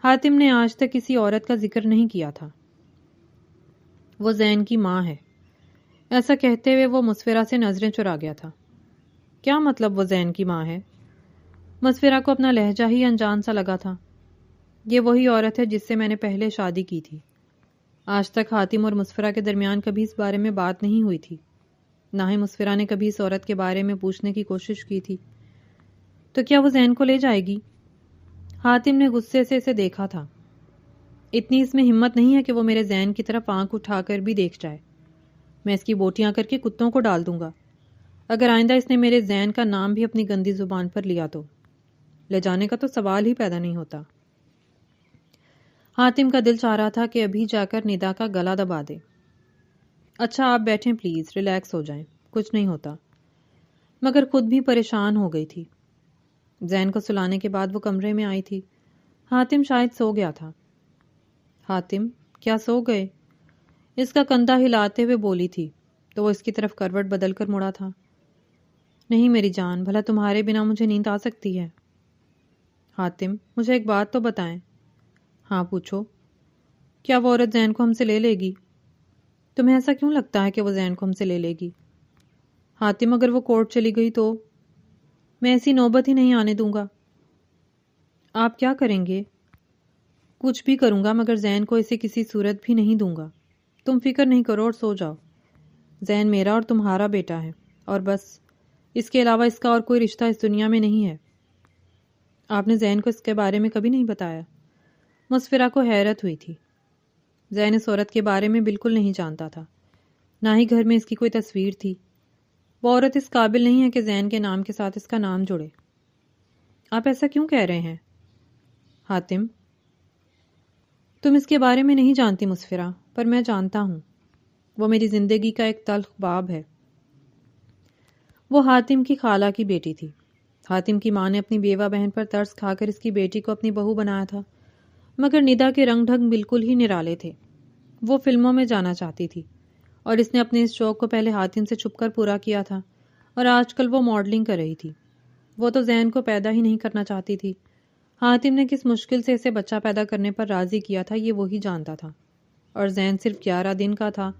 حاتم نے آج تک کسی عورت کا ذکر نہیں کیا تھا۔ وہ زین کی ماں ہے۔ ایسا کہتے ہوئے وہ مسفرہ سے نظریں چرا گیا تھا۔ کیا مطلب وہ زین کی ماں ہے؟ مسفرہ کو اپنا لہجہ ہی انجان سا لگا تھا۔ یہ وہی عورت ہے جس سے میں نے پہلے شادی کی تھی۔ آج تک حاتم اور مسفرہ کے درمیان کبھی اس بارے میں بات نہیں ہوئی تھی، نہ ہی مسفرہ نے کبھی اس عورت کے بارے میں پوچھنے کی کوشش کی تھی۔ تو کیا وہ زین کو لے جائے گی؟ حاتم نے غصے سے اسے دیکھا تھا۔ اتنی اس میں ہمت نہیں ہے کہ وہ میرے زین کی طرف آنکھ اٹھا کر بھی دیکھ جائے۔ میں اس کی بوٹیاں کر کے کتوں کو ڈال دوں گا۔ اگر آئندہ اس نے میرے زین کا نام بھی اپنی گندی زبان پر لیا تو لے جانے کا تو سوال ہی پیدا نہیں ہوتا۔ حاتم کا دل چاہ رہا تھا کہ ابھی جا کر ندا کا گلا دبا دے۔ اچھا آپ بیٹھیں پلیز، ریلیکس ہو جائیں، کچھ نہیں ہوتا، مگر خود بھی پریشان ہو گئی تھی۔ زین کو سلانے کے بعد وہ کمرے میں آئی تھی۔ حاتم شاید سو گیا تھا۔ حاتم کیا سو گئے؟ اس کا کندھا ہلاتے ہوئے بولی تھی تو وہ اس کی طرف کروٹ بدل کر مڑا تھا۔ نہیں میری جان، بھلا تمہارے بنا مجھے نیند آ سکتی ہے؟ حاتم مجھے ایک بات تو بتائیں۔ ہاں پوچھو۔ کیا وہ عورت زین کو ہم سے لے لے گی؟ تمہیں ایسا کیوں لگتا ہے کہ وہ زین کو ہم سے لے لے گی؟ حاتم اگر وہ کورٹ چلی گئی تو؟ میں ایسی نوبت ہی نہیں آنے دوں گا۔ آپ کیا کریں گے؟ کچھ بھی کروں گا، مگر زین کو اسے کسی صورت بھی نہیں دوں گا۔ تم فکر نہیں کرو اور سو جاؤ۔ زین میرا اور تمہارا بیٹا ہے، اور بس، اس کے علاوہ اس کا اور کوئی رشتہ اس دنیا میں نہیں ہے۔ آپ نے زین کو اس کے بارے میں کبھی نہیں بتایا؟ مسفرہ کو حیرت ہوئی تھی۔ زین اس عورت کے بارے میں بالکل نہیں جانتا تھا، نہ ہی گھر میں اس کی کوئی تصویر تھی۔ وہ عورت اس قابل نہیں ہے کہ زین کے نام کے ساتھ اس کا نام جڑے۔ آپ ایسا کیوں کہہ رہے ہیں؟ حاتم تم اس کے بارے میں نہیں جانتی مسفرہ، پر میں جانتا ہوں۔ وہ میری زندگی کا ایک تلخ باب ہے۔ وہ حاتم کی خالہ کی بیٹی تھی۔ حاتم کی ماں نے اپنی بیوہ بہن پر ترس کھا کر اس کی بیٹی کو اپنی بہو بنایا تھا، مگر ندا کے رنگ ڈھنگ بالکل ہی نرالے تھے۔ وہ فلموں میں جانا چاہتی تھی، اور اس نے اپنے اس شوق کو پہلے حاتم سے چھپ کر پورا کیا تھا، اور آج کل وہ ماڈلنگ کر رہی تھی۔ وہ تو زین کو پیدا ہی نہیں کرنا چاہتی تھی۔ حاتم نے کس مشکل سے اسے بچہ پیدا کرنے پر راضی کیا تھا یہ وہی جانتا تھا، اور زین صرف 11 دن کا تھا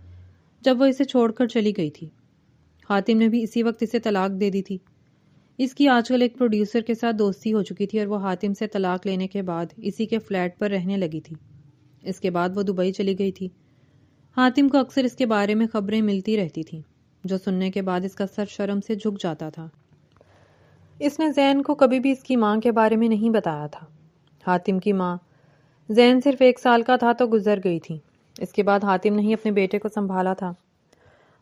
جب وہ اسے چھوڑ کر چلی گئی تھی۔ حاتم نے بھی اسی وقت اسے طلاق دے دی تھی۔ اس کی آج کل ایک پروڈیوسر کے ساتھ دوستی ہو چکی تھی، اور وہ حاتم سے طلاق لینے کے بعد اسی کے فلیٹ پر رہنے لگی تھی۔ اس کے بعد وہ دبئی چلی گئی تھی۔ حاتم کو اکثر اس کے بارے میں خبریں ملتی رہتی تھیں، جو سننے کے بعد اس کا سر شرم سے جھک جاتا تھا۔ اس نے زین کو کبھی بھی اس کی ماں کے بارے میں نہیں بتایا تھا۔ حاتم کی ماں زین صرف 1 سال کا تھا تو گزر گئی تھی۔ اس کے بعد حاتم نے ہی اپنے بیٹے کو سنبھالا تھا۔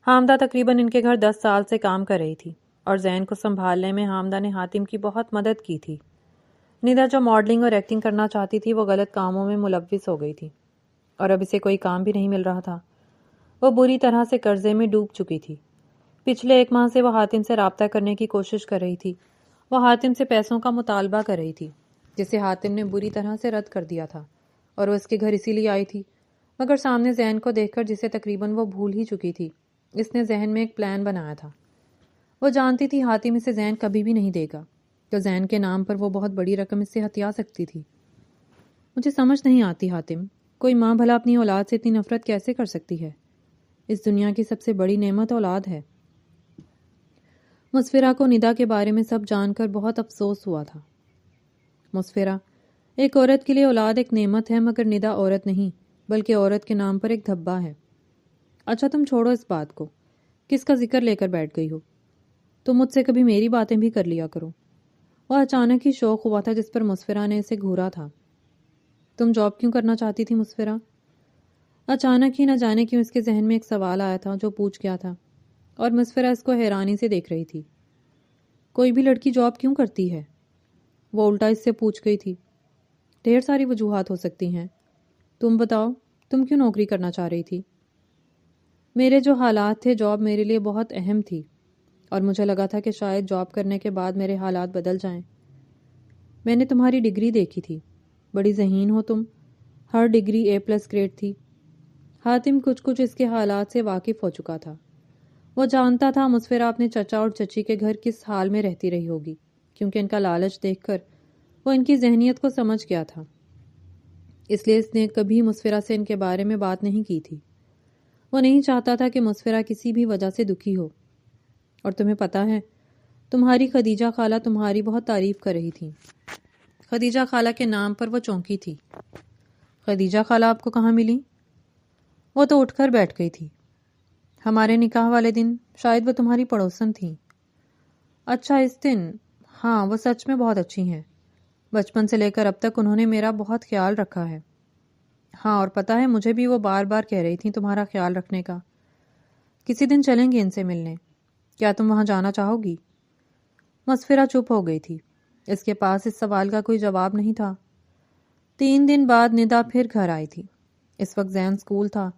حامدہ تقریباً ان کے گھر 10 سال سے کام کر رہی تھی، اور زین کو سنبھالنے میں حامدہ نے حاتم کی بہت مدد کی تھی۔ ندا جو ماڈلنگ اور ایکٹنگ کرنا چاہتی تھی وہ غلط کاموں میں ملوث ہو گئی تھی، اور اب اسے کوئی کام بھی نہیں مل رہا تھا۔ وہ بری طرح سے قرضے میں ڈوب چکی تھی۔ پچھلے 1 ماہ سے وہ حاتم سے رابطہ کرنے کی کوشش کر رہی تھی۔ وہ حاتم سے پیسوں کا مطالبہ کر رہی تھی، جسے حاتم نے بری طرح سے رد کر دیا تھا، اور وہ اس کے گھر اسی لیے آئی تھی۔ مگر سامنے زین کو دیکھ کر، جسے تقریباً وہ بھول ہی چکی تھی، اس نے ذہن میں ایک پلان بنایا تھا۔ وہ جانتی تھی حاتم اسے زین کبھی بھی نہیں دے گا، تو زین کے نام پر وہ بہت بڑی رقم اس سے ہتھیا سکتی تھی۔ مجھے سمجھ نہیں آتی حاتم، کوئی ماں بھلا اپنی اولاد سے اتنی نفرت کیسے کر سکتی ہے؟ اس دنیا کی سب سے بڑی نعمت اولاد ہے۔ مسفرہ کو ندا کے بارے میں سب جان کر بہت افسوس ہوا تھا۔ مسفرہ، ایک عورت کے لیے اولاد ایک نعمت ہے، مگر ندا عورت نہیں، بلکہ عورت کے نام پر ایک دھبا ہے۔ اچھا تم چھوڑو اس بات کو، کس کا ذکر لے کر بیٹھ گئی ہو؟ تم مجھ سے کبھی میری باتیں بھی کر لیا کرو۔ وہ اچانک ہی شوق ہوا تھا جس پر مسفرہ نے اسے گھورا تھا۔ تم جاب کیوں کرنا چاہتی تھی مسفرہ؟ اچانک ہی نہ جانے کیوں اس کے ذہن میں ایک سوال آیا تھا جو پوچھ گیا تھا، اور مسفرہ اس کو حیرانی سے دیکھ رہی تھی۔ کوئی بھی لڑکی جاب کیوں کرتی ہے؟ وہ الٹا اس سے پوچھ گئی تھی۔ ڈھیر ساری وجوہات ہو سکتی ہیں، تم بتاؤ، تم کیوں نوکری کرنا چاہ رہی تھی؟ میرے جو حالات تھے، جاب میرے لیے بہت اہم تھی، اور مجھے لگا تھا کہ شاید جاب کرنے کے بعد میرے حالات بدل جائیں۔ میں نے تمہاری ڈگری دیکھی تھی، بڑی ذہین ہو تم، ہر ڈگری A+ گریڈ تھی۔ حاتم کچھ اس کے حالات سے واقف ہو چکا تھا۔ وہ جانتا تھا مسفرہ اپنے چچا اور چچی کے گھر کس حال میں رہتی رہی ہوگی، کیونکہ ان کا لالچ دیکھ کر وہ ان کی ذہنیت کو سمجھ گیا تھا۔ اس لیے اس نے کبھی مسفرہ سے ان کے بارے میں بات نہیں کی تھی۔ وہ نہیں چاہتا تھا کہ مسفرہ کسی بھی وجہ سے دکھی ہو۔ اور تمہیں پتہ ہے، تمہاری خدیجہ خالہ تمہاری بہت تعریف کر رہی تھی۔ خدیجہ خالہ کے نام پر وہ چونکی تھی۔ خدیجہ خالہ آپ کو کہاں ملی؟ وہ تو اٹھ کر بیٹھ گئی تھی۔ ہمارے نکاح والے دن، شاید وہ تمہاری پڑوسن تھیں۔ اچھا اس دن؟ ہاں، وہ سچ میں بہت اچھی ہیں۔ بچپن سے لے کر اب تک انہوں نے میرا بہت خیال رکھا ہے۔ ہاں، اور پتہ ہے مجھے بھی وہ بار بار کہہ رہی تھیں تمہارا خیال رکھنے کا۔ کسی دن چلیں گے ان سے ملنے۔ کیا تم وہاں جانا چاہو گی؟ مسفرہ چپ ہو گئی تھی۔ اس کے پاس اس سوال کا کوئی جواب نہیں تھا۔ 3 دن بعد ندا پھر گھر آئی تھی۔ اس وقت زین اسکول تھا۔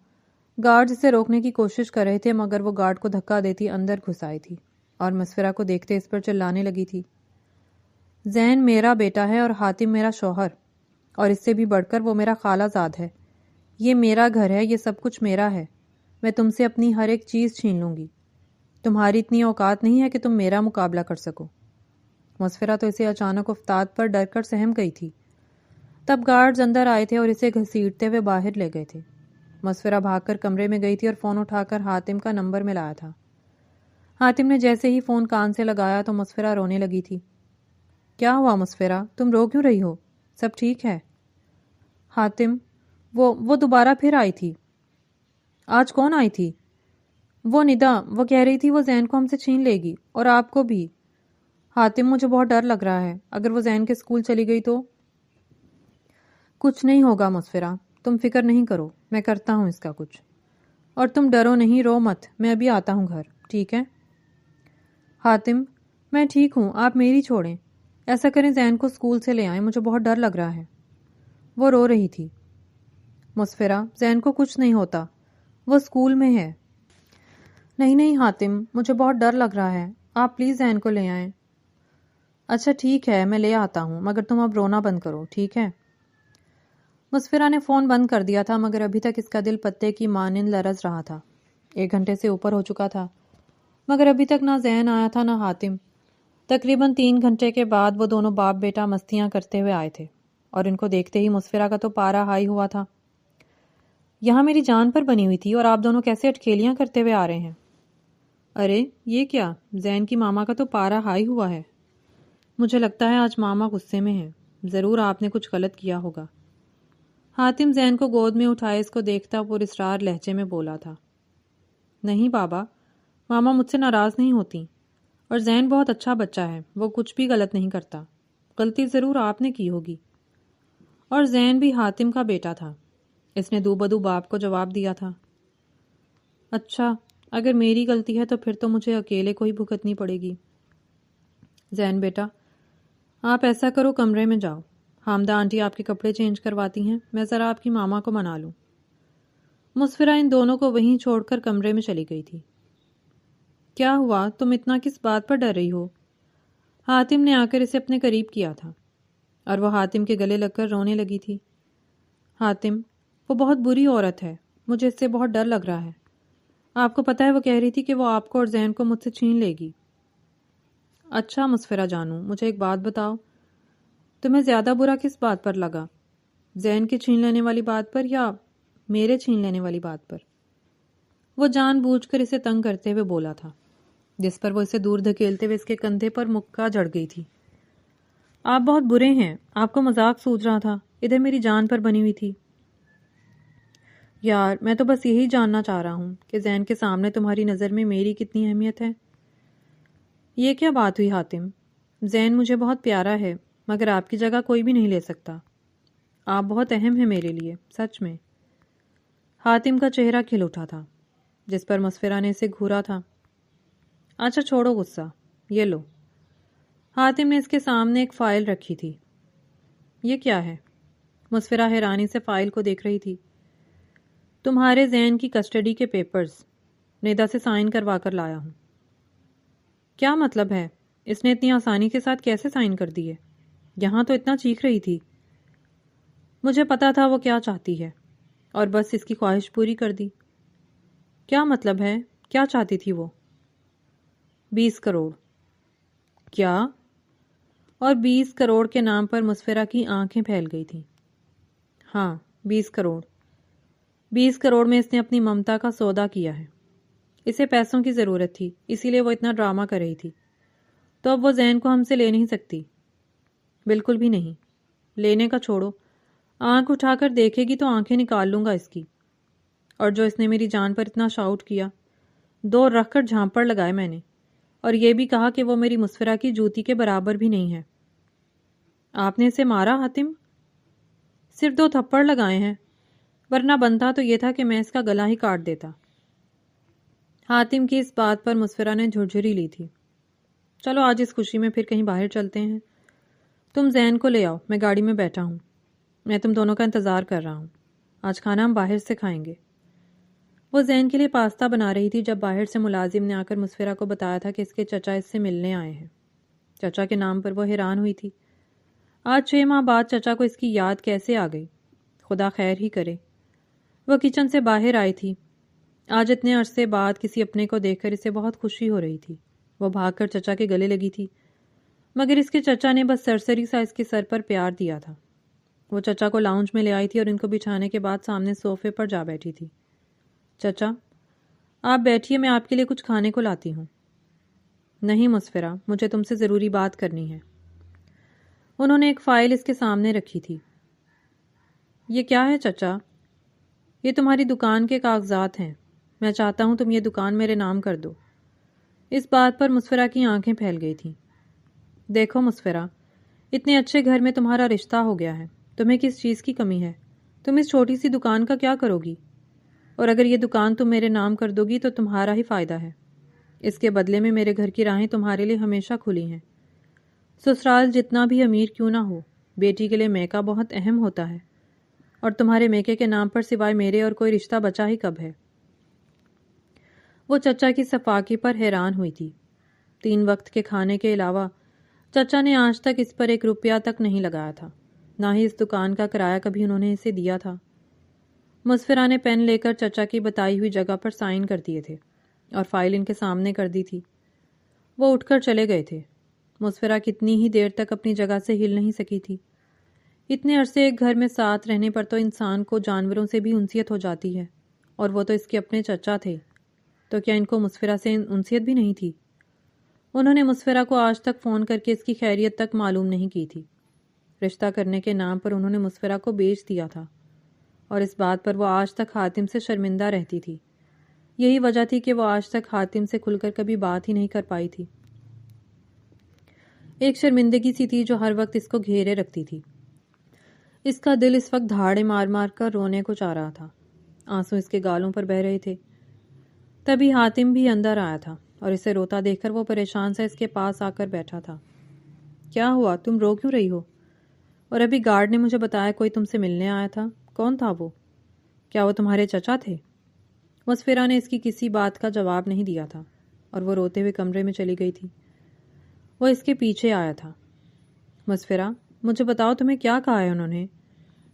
گارڈ اسے روکنے کی کوشش کر رہے تھے مگر وہ گارڈ کو دھکا دیتی اندر گھس آئی تھی اور مسفرہ کو دیکھتے اس پر چلانے لگی تھی۔ زین میرا بیٹا ہے اور حاتم میرا شوہر، اور اس سے بھی بڑھ کر وہ میرا خالہ زاد ہے۔ یہ میرا گھر ہے، یہ سب کچھ میرا ہے۔ میں تم سے اپنی ہر ایک چیز چھین لوں گی۔ تمہاری اتنی اوقات نہیں ہے کہ تم میرا مقابلہ کر سکو۔ مسفرہ تو اسے اچانک افتاد پر ڈر کر سہم گئی تھی۔ تب گارڈز اندر آئے تھے اور اسے گھسیٹتے ہوئے باہر لے گئے تھے۔ مسفرہ بھاگ کر کمرے میں گئی تھی اور فون اٹھا کر حاتم کا نمبر ملایا تھا۔ حاتم نے جیسے ہی فون کان سے لگایا تو مسفرہ رونے لگی تھی۔ کیا ہوا مسفرہ؟ تم رو کیوں رہی ہو؟ سب ٹھیک ہے؟ حاتم: وہ دوبارہ پھر آئی تھی۔ آج کون آئی تھی؟ وہ ندا۔ وہ کہہ رہی تھی وہ زین کو ہم سے چھین لے گی اور آپ کو بھی۔ حاتم: مجھے بہت ڈر لگ رہا ہے، اگر وہ زین کے اسکول چلی گئی تو؟ کچھ نہیں ہوگا مسفرہ، تم فکر نہیں کرو، میں کرتا ہوں اس کا کچھ۔ اور تم ڈرو نہیں، رو مت، میں ابھی آتا ہوں گھر، ٹھیک ہے؟ حاتم: میں ٹھیک ہوں، آپ میری چھوڑیں۔ ایسا کریں زین کو اسکول سے لے آئیں، مجھے بہت ڈر لگ رہا ہے۔ وہ رو رہی تھی۔ مسفرہ: زین کو کچھ نہیں ہوتا، وہ اسکول میں ہے۔ نہیں حاتم، مجھے بہت ڈر لگ رہا ہے، آپ پلیز زین کو لے آئیں۔ اچھا ٹھیک ہے، میں لے آتا ہوں، مگر تم اب رونا بند کرو، ٹھیک ہے؟ مسفرہ نے فون بند کر دیا تھا مگر ابھی تک اس کا دل پتے کی مانند لرز رہا تھا۔ 1 گھنٹے سے اوپر ہو چکا تھا مگر ابھی تک نہ زین آیا تھا نہ حاتم۔ تقریباً 3 گھنٹے کے بعد وہ دونوں باپ بیٹا مستیاں کرتے ہوئے آئے تھے اور ان کو دیکھتے ہی مسفرہ کا تو پارا ہائی ہوا تھا۔ یہاں میری جان پر بنی ہوئی تھی اور آپ دونوں کیسے اٹکھیلیاں کرتے ہوئے آ رہے ہیں؟ ارے یہ کیا؟ زین کی ماما کا تو پارا ہائی ہوا ہے۔ مجھے لگتا ہے آج ماما غصے میں ہیں، ضرور آپ نے کچھ غلط کیا ہوگا۔ حاتم زین کو گود میں اٹھائے اس کو دیکھتا پراسرار لہجے میں بولا تھا۔ نہیں بابا، ماما مجھ سے ناراض نہیں ہوتی، اور زین بہت اچھا بچہ ہے، وہ کچھ بھی غلط نہیں کرتا، غلطی ضرور آپ نے کی ہوگی۔ اور زین بھی حاتم کا بیٹا تھا، اس نے دو بدو باپ کو جواب دیا تھا۔ اچھا، اگر میری غلطی ہے تو پھر تو مجھے اکیلے کو ہی بھگتنی پڑے گی۔ زین بیٹا، آپ ایسا کرو، کمرے میں جاؤ، حامدہ آنٹی آپ کے کپڑے چینج کرواتی ہیں، میں ذرا آپ کی ماما کو منا لوں۔ مسفرہ ان دونوں کو وہیں چھوڑ کر کمرے میں چلی گئی تھی۔ کیا ہوا؟ تم اتنا کس بات پر ڈر رہی ہو؟ حاتم نے آ کر اسے اپنے قریب کیا تھا اور وہ حاتم کے گلے لگ کر رونے لگی تھی۔ حاتم: وہ بہت بری عورت ہے، مجھے اس سے بہت ڈر لگ رہا ہے۔ آپ کو پتہ ہے وہ کہہ رہی تھی کہ وہ آپ کو اور زین کو مجھ سے چھین لے گی۔ اچھا مسفرہ جانو، مجھے ایک بات بتاؤ، تمہیں زیادہ برا کس بات پر لگا؟ زین کے چھین لینے والی بات پر یا میرے چھین لینے والی بات پر؟ وہ جان بوجھ کر اسے تنگ کرتے ہوئے بولا تھا، جس پر وہ اسے دور دھکیلتے ہوئے اس کے کندھے پر مکہ جڑ گئی تھی۔ آپ بہت برے ہیں، آپ کو مذاق سوچ رہا تھا، ادھر میری جان پر بنی ہوئی تھی۔ یار میں تو بس یہی جاننا چاہ رہا ہوں کہ زین کے سامنے تمہاری نظر میں میری کتنی اہمیت ہے۔ یہ کیا بات ہوئی حاتم؟ زین مجھے بہت پیارا ہے مگر آپ کی جگہ کوئی بھی نہیں لے سکتا۔ آپ بہت اہم ہیں میرے لیے، سچ میں۔ حاتم کا چہرہ کھل اٹھا تھا جس پر مسفرہ نے اسے گھورا تھا۔ اچھا چھوڑو غصہ، یہ لو۔ حاتم نے اس کے سامنے ایک فائل رکھی تھی۔ یہ کیا ہے؟ مسفرہ حیرانی سے فائل کو دیکھ رہی تھی۔ تمہارے زین کی کسٹڈی کے پیپرز، ندا سے سائن کروا کر لایا ہوں۔ کیا مطلب ہے؟ اس نے اتنی آسانی کے ساتھ کیسے سائن کر دیے؟ یہاں تو اتنا چیخ رہی تھی۔ مجھے پتا تھا وہ کیا چاہتی ہے اور بس اس کی خواہش پوری کر دی۔ کیا مطلب ہے؟ کیا چاہتی تھی وہ؟ 20 کروڑ۔ کیا؟ اور 20 کروڑ کے نام پر مسفرہ کی آنکھیں پھیل گئی تھیں۔ ہاں 20 کروڑ۔ 20 کروڑ میں اس نے اپنی ممتا کا سودا کیا ہے۔ اسے پیسوں کی ضرورت تھی، اسی لیے وہ اتنا ڈرامہ کر رہی تھی۔ تو اب وہ زین کو ہم سے لے نہیں سکتی؟ بالکل بھی نہیں۔ لینے کا چھوڑو، آنکھ اٹھا کر دیکھے گی تو آنکھیں نکال لوں گا اس کی۔ اور جو اس نے میری جان پر اتنا شاؤٹ کیا، 2 رکھ کر جھانپڑ لگائے میں نے، اور یہ بھی کہا کہ وہ میری مسفرہ کی جوتی کے برابر بھی نہیں ہے۔ آپ نے اسے مارا حاتم؟ صرف 2 تھپڑ لگائے ہیں، ورنہ بنتا تو یہ تھا کہ میں اس کا گلا ہی کاٹ دیتا۔ حاتم کی اس بات پر مسفرہ نے جھرجھری لی تھی۔ چلو آج اس خوشی میں پھر کہیں باہر چلتے ہیں۔ تم زین کو لے آؤ، میں گاڑی میں بیٹھا ہوں، میں تم دونوں کا انتظار کر رہا ہوں۔ آج کھانا ہم باہر سے کھائیں گے۔ وہ زین کے لیے پاستا بنا رہی تھی جب باہر سے ملازم نے آ کر مسفرہ کو بتایا تھا کہ اس کے چچا اس سے ملنے آئے ہیں۔ چچا کے نام پر وہ حیران ہوئی تھی۔ آج 6 ماہ بعد چچا کو اس کی یاد کیسے آ گئی؟ خدا خیر ہی کرے۔ وہ کچن سے باہر آئی تھی۔ آج اتنے عرصے بعد کسی اپنے کو دیکھ کر اسے بہت خوشی ہو رہی تھی۔ وہ بھاگ کر چچا کے گلے لگی تھی، مگر اس کے چچا نے بس سرسری سا اس کے سر پر پیار دیا تھا۔ وہ چچا کو لاؤنج میں لے آئی تھی اور ان کو بچھانے کے بعد سامنے صوفے پر جا بیٹھی تھی۔ چچا آپ بیٹھیے، میں آپ کے لیے کچھ کھانے کو لاتی ہوں۔ نہیں مسفرہ، مجھے تم سے ضروری بات کرنی ہے۔ انہوں نے ایک فائل اس کے سامنے رکھی تھی۔ یہ کیا ہے چچا؟ یہ تمہاری دکان کے کاغذات ہیں، میں چاہتا ہوں تم یہ دکان میرے نام کر دو۔ اس بات پر مسفرہ کی آنکھیں پھیل گئی تھیں۔ دیکھو مسفرہ، اتنے اچھے گھر میں تمہارا رشتہ ہو گیا ہے، تمہیں کس چیز کی کمی ہے؟ تم اس چھوٹی سی دکان کا کیا کرو گی؟ اور اگر یہ دکان تم میرے نام کر دو گی تو تمہارا ہی فائدہ ہے۔ اس کے بدلے میں میرے گھر کی راہیں تمہارے لیے ہمیشہ کھلی ہیں۔ سسرال جتنا بھی امیر کیوں نہ ہو، بیٹی کے لیے میکہ بہت اہم ہوتا ہے، اور تمہارے میکے کے نام پر سوائے میرے اور کوئی رشتہ بچا ہی کب ہے؟ وہ چچا کی صفاقی پر حیران ہوئی تھی۔ 3 وقت کے کھانے کے علاوہ چچا نے آج تک اس پر 1 روپیہ تک نہیں لگایا تھا، نہ ہی اس دکان کا کرایہ کبھی انہوں نے اسے دیا تھا۔ مسفرہ نے پین لے کر چچا کی بتائی ہوئی جگہ پر سائن کر دیے تھے اور فائل ان کے سامنے کر دی تھی۔ وہ اٹھ کر چلے گئے تھے۔ مسفرہ کتنی ہی دیر تک اپنی جگہ سے ہل نہیں سکی تھی۔ اتنے عرصے ایک گھر میں ساتھ رہنے پر تو انسان کو جانوروں سے بھی انسیت ہو جاتی ہے، اور وہ تو اس کے اپنے چچا تھے، تو کیا ان کو مسفرہ سے انسیت بھی نہیں تھی؟ انہوں نے مسفرہ کو آج تک فون کر کے اس کی خیریت تک معلوم نہیں کی تھی۔ رشتہ کرنے کے نام پر انہوں نے مسفرہ کو بیچ دیا تھا، اور اس بات پر وہ آج تک حاتم سے شرمندہ رہتی تھی۔ یہی وجہ تھی کہ وہ آج تک حاتم سے کھل کر کبھی بات ہی نہیں کر پائی تھی۔ ایک شرمندگی سی تھی جو ہر وقت اس کو گھیرے رکھتی تھی۔ اس کا دل اس وقت دھاڑے مار مار کر رونے کو چاہ رہا تھا۔ آنسو اس کے گالوں پر بہہ رہے تھے۔ تبھی حاتم بھی اندر آیا تھا اور اسے روتا دیکھ کر وہ پریشان سا اس کے پاس آ کر بیٹھا تھا۔ کیا ہوا؟ تم رو کیوں رہی ہو؟ اور ابھی گارڈ نے مجھے بتایا کوئی تم سے ملنے آیا تھا، کون تھا وہ؟ کیا وہ تمہارے چچا تھے؟ مسفرہ نے اس کی کسی بات کا جواب نہیں دیا تھا اور وہ روتے ہوئے کمرے میں چلی گئی تھی۔ وہ اس کے پیچھے آیا تھا۔ مسفرہ مجھے بتاؤ تمہیں کیا کہا ہے انہوں نے؟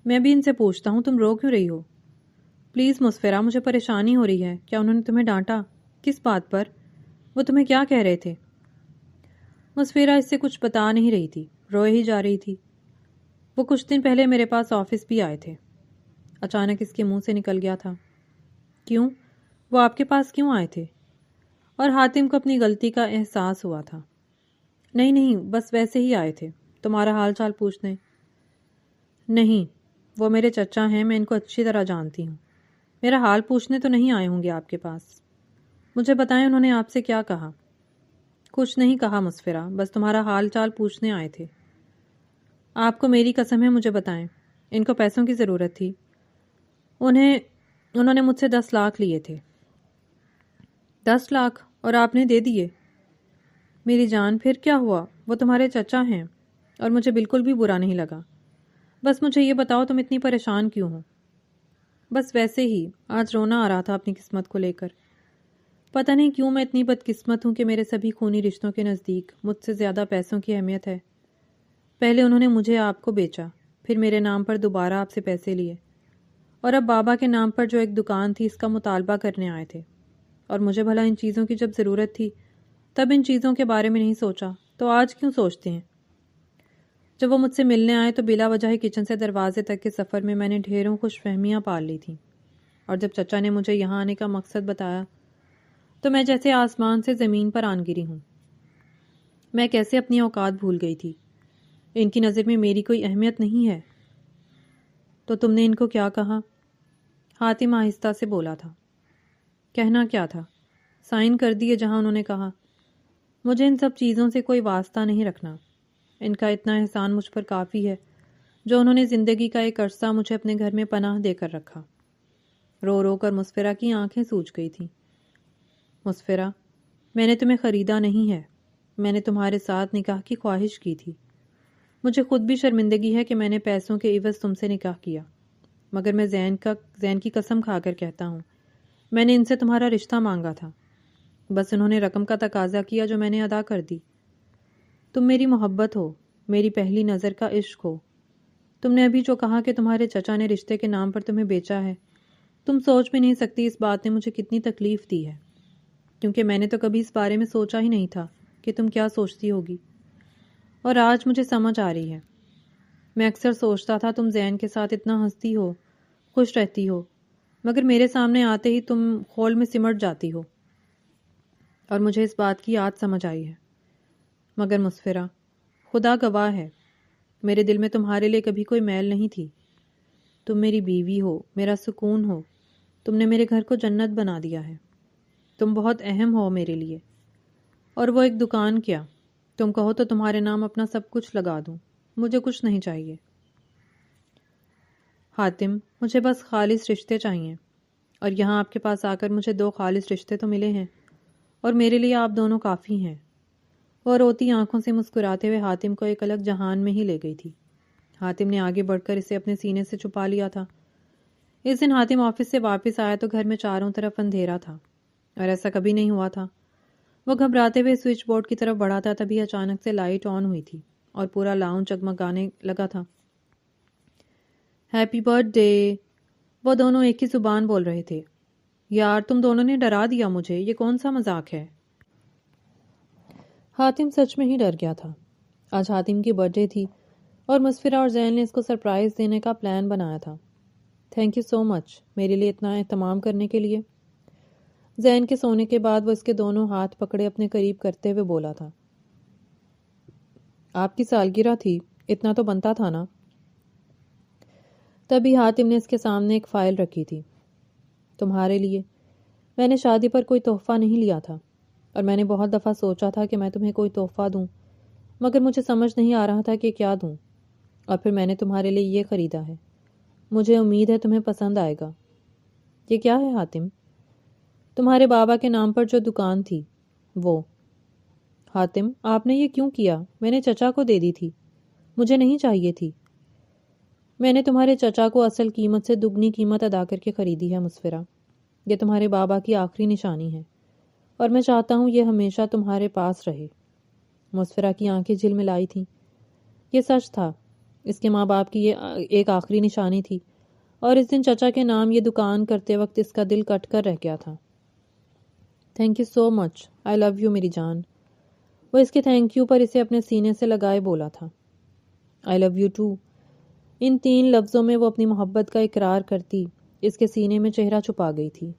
میں بھی ان سے پوچھتا ہوں، تم رو کیوں رہی ہو؟ پلیز مسفرہ، مجھے پریشانی ہو رہی ہے۔ کیا انہوں نے تمہیں ڈانٹا؟ کس بات پر؟ وہ تمہیں کیا کہہ رہے تھے؟ مسفرہ اس سے کچھ بتا نہیں رہی تھی، روئے ہی جا رہی تھی۔ وہ کچھ دن پہلے میرے پاس آفس بھی آئے تھے۔ اچانک اس کے منہ سے نکل گیا تھا۔ کیوں؟ وہ آپ کے پاس کیوں آئے تھے؟ اور حاتم کو اپنی غلطی کا احساس ہوا تھا۔ نہیں، بس ویسے ہی آئے تھے، تمہارا حال چال پوچھنے۔ نہیں، وہ میرے چچا ہیں، میں ان کو اچھی طرح جانتی ہوں۔ میرا حال پوچھنے تو نہیں آئے ہوں گے آپ کے پاس۔ مجھے بتائیں انہوں نے آپ سے کیا کہا؟ کچھ نہیں کہا مسفرہ، بس تمہارا حال چال پوچھنے آئے تھے۔ آپ کو میری قسم ہے، مجھے بتائیں، ان کو پیسوں کی ضرورت تھی۔ انہوں نے مجھ سے 10 لاکھ لیے تھے۔ 10 لاکھ؟ اور آپ نے دے دیے؟ میری جان پھر کیا ہوا؟ وہ تمہارے چچا ہیں، اور مجھے بالکل بھی برا نہیں لگا۔ بس مجھے یہ بتاؤ تم اتنی پریشان کیوں ہو؟ بس ویسے ہی، آج رونا آ رہا تھا اپنی قسمت کو لے کر۔ پتہ نہیں کیوں میں اتنی بدقسمت ہوں کہ میرے سبھی خونی رشتوں کے نزدیک مجھ سے زیادہ پیسوں کی اہمیت ہے۔ پہلے انہوں نے مجھے آپ کو بیچا، پھر میرے نام پر دوبارہ آپ سے پیسے لیے، اور اب بابا کے نام پر جو ایک دکان تھی اس کا مطالبہ کرنے آئے تھے۔ اور مجھے بھلا ان چیزوں کی جب ضرورت تھی تب ان چیزوں کے بارے میں نہیں سوچا، تو آج کیوں سوچتے ہیں؟ جب وہ مجھ سے ملنے آئے تو بلا وجہ ہی کچن سے دروازے تک کے سفر میں میں نے ڈھیروں خوش فہمیاں پال لی تھیں، اور جب چچا نے مجھے یہاں آنے کا مقصد بتایا تو میں جیسے آسمان سے زمین پر آن گری ہوں۔ میں کیسے اپنی اوقات بھول گئی تھی؟ ان کی نظر میں میری کوئی اہمیت نہیں ہے۔ تو تم نے ان کو کیا کہا؟ حاتم آہستہ سے بولا تھا۔ کہنا کیا تھا؟ سائن کر دیے جہاں انہوں نے کہا۔ مجھے ان سب چیزوں سے کوئی واسطہ نہیں رکھنا۔ ان کا اتنا احسان مجھ پر کافی ہے جو انہوں نے زندگی کا ایک عرصہ مجھے اپنے گھر میں پناہ دے کر رکھا۔ رو رو کر مسفرہ کی آنکھیں سوج گئی تھیں۔ مسفرہ، میں نے تمہیں خریدا نہیں ہے، میں نے تمہارے ساتھ نکاح کی خواہش کی تھی۔ مجھے خود بھی شرمندگی ہے کہ میں نے پیسوں کے عوض تم سے نکاح کیا، مگر میں زین کی قسم کھا کر کہتا ہوں، میں نے ان سے تمہارا رشتہ مانگا تھا، بس انہوں نے رقم کا تقاضا کیا جو میں نے ادا کر دی۔ تم میری محبت ہو، میری پہلی نظر کا عشق ہو۔ تم نے ابھی جو کہا کہ تمہارے چچا نے رشتے کے نام پر تمہیں بیچا ہے، تم سوچ بھی نہیں سکتی اس بات نے مجھے کتنی تکلیف دی ہے، کیونکہ میں نے تو کبھی اس بارے میں سوچا ہی نہیں تھا کہ تم کیا سوچتی ہوگی، اور آج مجھے سمجھ آ رہی ہے۔ میں اکثر سوچتا تھا تم زین کے ساتھ اتنا ہنستی ہو، خوش رہتی ہو، مگر میرے سامنے آتے ہی تم خول میں سمٹ جاتی ہو، اور مجھے اس بات کی یاد سمجھ آئی ہے۔ مگر مسفرہ، خدا گواہ ہے، میرے دل میں تمہارے لیے کبھی کوئی میل نہیں تھی۔ تم میری بیوی ہو، میرا سکون ہو، تم نے میرے گھر کو جنت بنا دیا ہے، تم بہت اہم ہو میرے لیے۔ اور وہ ایک دکان کیا، تم کہو تو تمہارے نام اپنا سب کچھ لگا دوں، مجھے کچھ نہیں چاہیے۔ حاتم، مجھے بس خالص رشتے چاہیے، اور یہاں آپ کے پاس آ کر مجھے 2 خالص رشتے تو ملے ہیں، اور میرے لیے آپ دونوں کافی ہیں۔ وہ روتی آنکھوں سے مسکراتے ہوئے حاتم کو ایک الگ جہان میں ہی لے گئی تھی۔ حاتم نے آگے بڑھ کر اسے اپنے سینے سے چھپا لیا تھا۔ اس دن حاتم آفس سے واپس آیا تو گھر میں چاروں طرف اندھیرا تھا، اور ایسا کبھی نہیں ہوا تھا۔ وہ گھبراتے ہوئے سوئچ بورڈ کی طرف بڑھا تھا، تبھی اچانک سے لائٹ آن ہوئی تھی اور پورا لاؤنج جگمگانے لگا تھا۔ Happy birth day! وہ دونوں ایک ہی زبان بول رہے تھے۔ یار، تم دونوں نے ڈرا دیا مجھے، یہ کون سا مذاق ہے؟ حاتم سچ میں ہی ڈر گیا تھا۔ آج حاتم کی برتھ ڈے تھی اور مسفرہ اور زین نے اس کو سرپرائز دینے کا پلان بنایا تھا۔ تھینک یو سو مچ میرے لیے اتنا اہتمام کرنے کے لیے۔ زین کے سونے کے بعد وہ اس کے دونوں ہاتھ پکڑے اپنے قریب کرتے ہوئے بولا تھا، آپ کی سالگرہ تھی، اتنا تو بنتا تھا نا؟ تبھی حاتم نے اس کے سامنے ایک فائل رکھی تھی۔ تمہارے لیے میں نے شادی پر کوئی تحفہ نہیں لیا تھا، اور میں نے بہت دفعہ سوچا تھا کہ میں تمہیں کوئی تحفہ دوں، مگر مجھے سمجھ نہیں آ رہا تھا کہ کیا دوں، اور پھر میں نے تمہارے لیے یہ خریدا ہے۔ مجھے امید ہے تمہیں پسند آئے گا۔ یہ کیا ہے حاتم؟ تمہارے بابا کے نام پر جو دکان تھی وہ۔ حاتم، آپ نے یہ کیوں کیا؟ میں نے چچا کو دے دی تھی، مجھے نہیں چاہیے تھی۔ میں نے تمہارے چچا کو اصل قیمت سے دگنی قیمت ادا کر کے خریدی ہے مسفرہ۔ یہ تمہارے بابا کی آخری نشانی ہے، اور میں چاہتا ہوں یہ ہمیشہ تمہارے پاس رہے۔ مسفرہ کی آنکھیں جھلملائی تھیں۔ یہ سچ تھا، اس کے ماں باپ کی یہ ایک آخری نشانی تھی، اور اس دن چچا کے نام یہ دکان کرتے وقت اس کا دل کٹ کر رہ گیا تھا۔ Thank you so much, I love you میری جان۔ وہ اس کے تھینک یو پر اسے اپنے سینے سے لگائے بولا تھا، آئی لو یو ٹو۔ ان 3 لفظوں میں وہ اپنی محبت کا اقرار کرتی اس کے سینے میں چہرہ چھپا گئی تھی۔